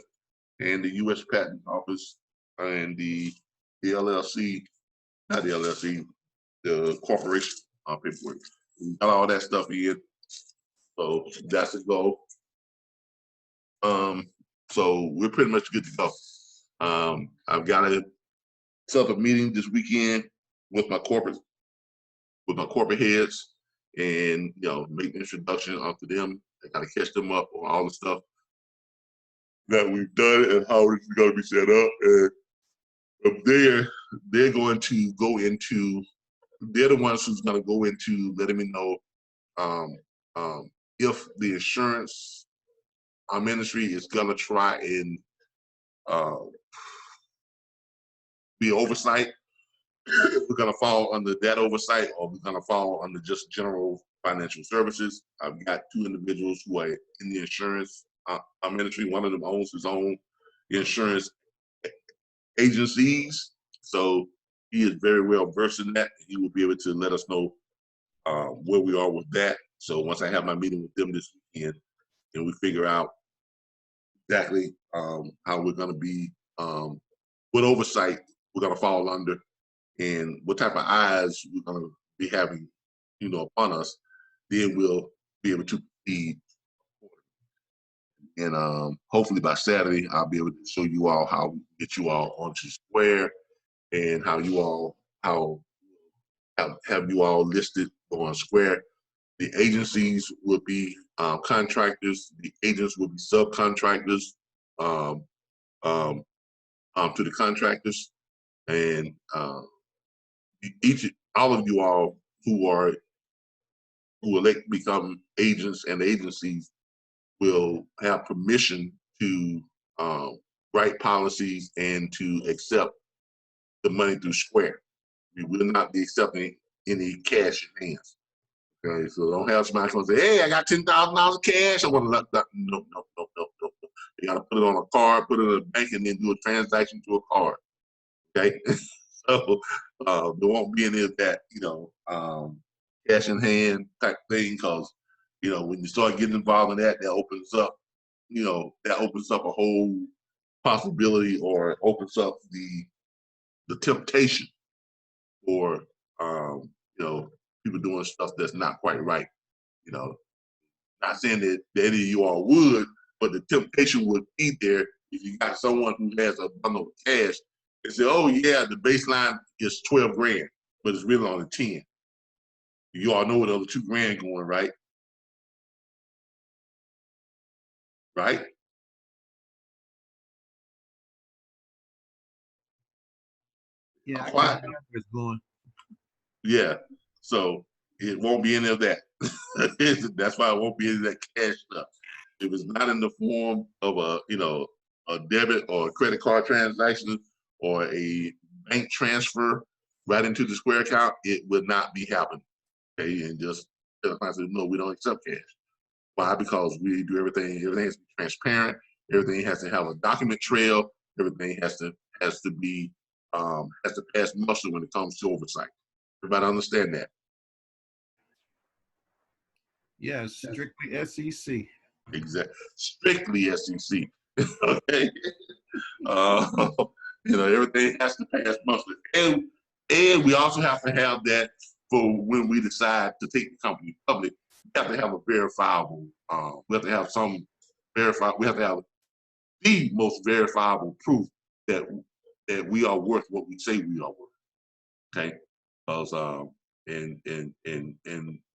and the U.S. Patent Office and the LLC, not the LLC, the corporation paperwork. We got all that stuff in. So that's a go. So we're pretty much good to go. I've got to set up a meeting this weekend with my corporate heads, and make an introduction to them. I got to catch them up on all the stuff that we've done and how it's going to be set up. And from there, they're going to go into. They're the ones who's going to go into letting me know if the insurance ministry is going to try and be oversight. If we're going to fall under that oversight, or we're going to fall under just general financial services. I've got two individuals who are in the insurance ministry. One of them owns his own insurance agencies, so he is very well versed in that. He will be able to let us know where we are with that. So once I have my meeting with them this weekend, and we figure out exactly how we're going to be, what oversight we're going to fall under, and what type of eyes we're going to be having, upon us. Then we'll be able to proceed. And hopefully by Saturday, I'll be able to show you all how we get you all onto Square, and how have you all listed on Square. The agencies will be contractors. The agents will be subcontractors to the contractors, and all of you all who will become agents and agencies will have permission to write policies and to accept the money through Square. We will not be accepting any cash in hands. Okay, so don't have somebody come say, "Hey, I got $10,000 cash. I want to let that." No. You got to put it on a card, put it in a bank, and then do a transaction to a card. Okay, so there won't be any of that, cash in hand type thing, because when you start getting involved in that, that opens up a whole possibility, or opens up the temptation for people doing stuff that's not quite right. Not saying that any of you all would, but the temptation would be there if you got someone who has a bundle of cash and say, "Oh yeah, the baseline is 12 grand, but it's really only 10. You all know where the other 2 grand going, right? Right? Yeah, I Quiet. can where it's going. Yeah. So it won't be any of that. That's why it won't be any of that cash stuff. If it's not in the form of a debit or a credit card transaction or a bank transfer right into the Square account, it would not be happening. Okay, and just tell the client, no, we don't accept cash. Why? Because we do everything. Everything has to be transparent. Everything has to have a document trail. Everything has to be has to pass muster when it comes to oversight. Everybody understand that? Yes, strictly SEC. Exactly. Strictly SEC. Okay. Everything has to pass muster, and we also have to have that for when we decide to take the company public. We have to have a verifiable. We have to have some verified. We have to have the most verifiable proof that we are worth what we say we are worth. Okay, because and the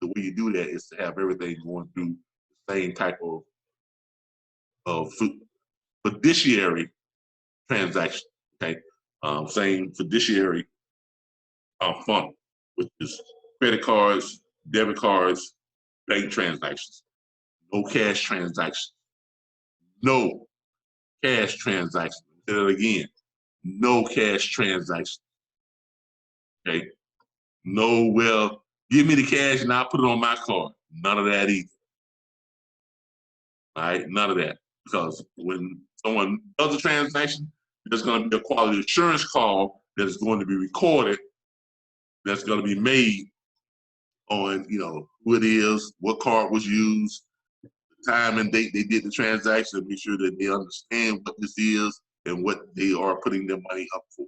way you do that is to have everything going through the same type of fiduciary transaction. Okay, same fiduciary fund, which is credit cards, debit cards, bank transactions, no cash transactions, no cash transactions. Say that again, no cash transactions. Okay, no, well, give me the cash and I'll put it on my card. None of that either. All right, none of that. Because when someone does a transaction, there's going to be a quality assurance call that is going to be recorded, that's going to be made on, who it is, what card was used, the time and date they did the transaction, to make sure that they understand what this is and what they are putting their money up for.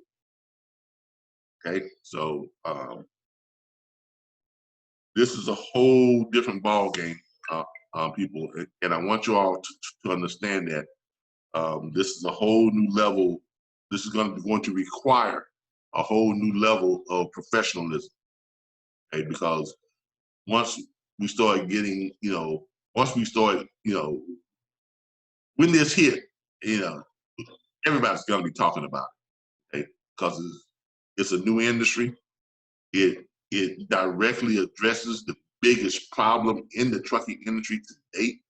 Okay, so this is a whole different ball game, people, and I want you all to understand that this is a whole new level. This is going to require a whole new level of professionalism. Okay, because once we start getting, when this hit, everybody's going to be talking about it. Okay, because it's a new industry. It directly addresses the biggest problem in the trucking industry to date,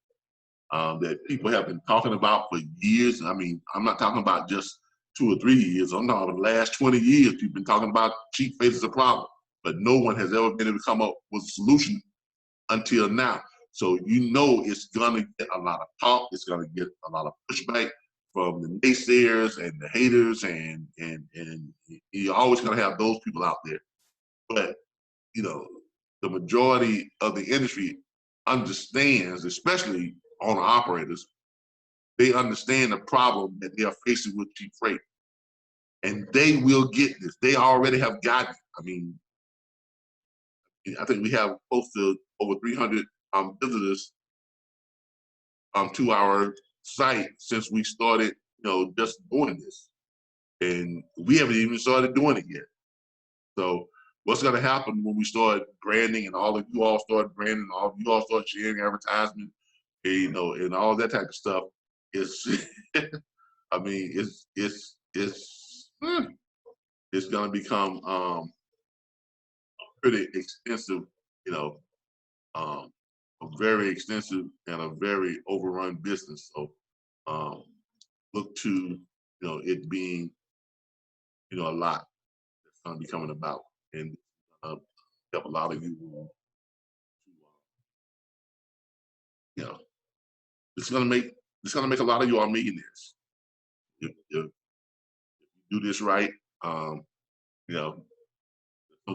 that people have been talking about for years. I mean, I'm not talking about just 2 or 3 years. I'm talking about the last 20 years. People have been talking about cheap freight as a problem, but no one has ever been able to come up with a solution until now. So it's gonna get a lot of talk. It's gonna get a lot of pushback from the naysayers and the haters, and you're always gonna have those people out there. But the majority of the industry understands, especially owner operators, they understand the problem that they are facing with cheap freight. And they will get this. They already have gotten it. I mean, I think we have close to over 300 visitors to our site since we started, just doing this. And we haven't even started doing it yet. So what's going to happen when we start branding and all of you all start branding, all of you all start sharing advertisement, and all that type of stuff is, I mean, it's going to become pretty extensive, a very extensive and a very overrun business. So look to, it being, a lot that's going to be coming about, and help a lot of you to, it's going to make a lot of you all millionaires. If you do this right, no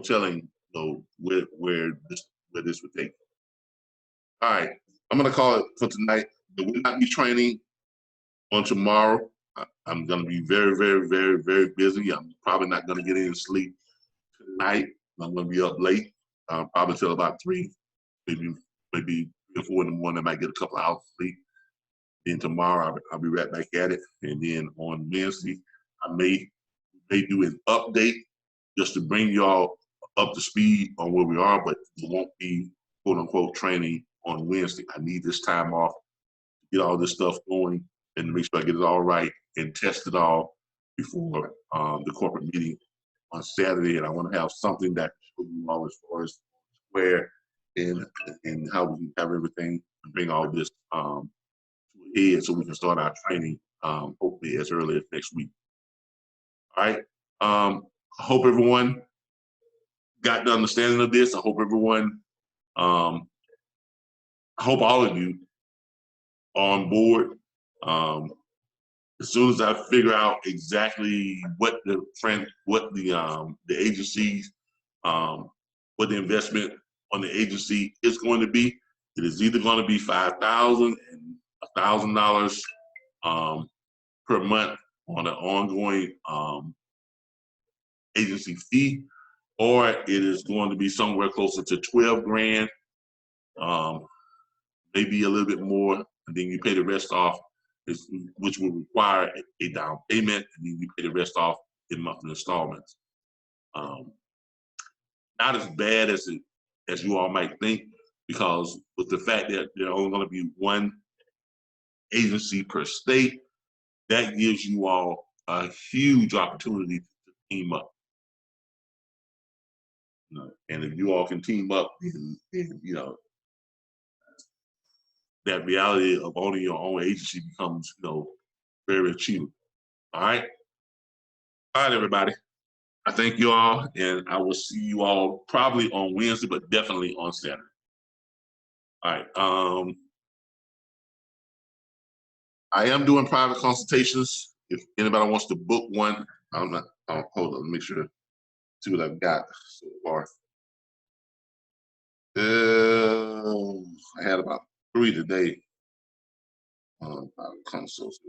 telling, where this would take. All right, I'm going to call it for tonight. There will not be training on tomorrow. I'm going to be very, very, very, very busy. I'm probably not going to get any sleep tonight. I'm going to be up late, probably till about 3, maybe 3 or 4 in the morning. I might get a couple of hours of sleep. Then tomorrow I'll be right back at it. And then on Wednesday, I may do an update just to bring y'all up to speed on where we are, but it won't be quote unquote training on Wednesday. I need this time off to get all this stuff going and make sure I get it all right and test it all before the corporate meeting on Saturday. And I want to have something that show you all as far as where and how we can have everything and bring all this to a head so we can start our training hopefully as early as next week. All right. I hope everyone got the understanding of this. I hope everyone, I hope all of you are on board. As soon as I figure out exactly what the agencies, what the investment on the agency is going to be, it is either going to be $5,000 and $1,000 per month on an ongoing agency fee, or it is going to be somewhere closer to 12 grand, maybe a little bit more, and then you pay the rest off, which will require a down payment, and then you pay the rest off in monthly installments. Not as bad as you all might think, because with the fact that there are only going to be one agency per state, that gives you all a huge opportunity to team up. And if you all can team up, then that reality of owning your own agency becomes, very achievable. All right, everybody. I thank you all, and I will see you all probably on Wednesday, but definitely on Saturday. All right. I am doing private consultations. If anybody wants to book one, hold on, let me make sure, see what I've got so far. I had about 3 today. Private consults.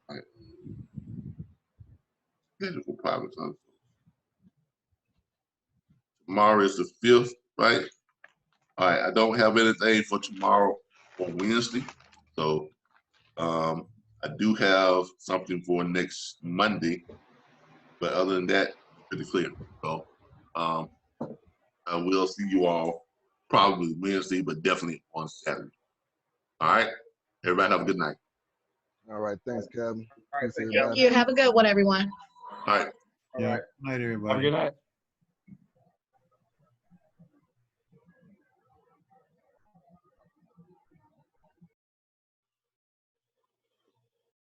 Right. Schedule for private consults. Tomorrow is the 5th, right? All right, I don't have anything for tomorrow on Wednesday. So I do have something for next Monday, but other than that, pretty clear. So I will see you all probably Wednesday, but definitely on Saturday. All right, everybody have a good night. All right, thanks, Kevin. Thank you. Have a good one, everyone. All right. Yeah. Night, everybody. Have a good night.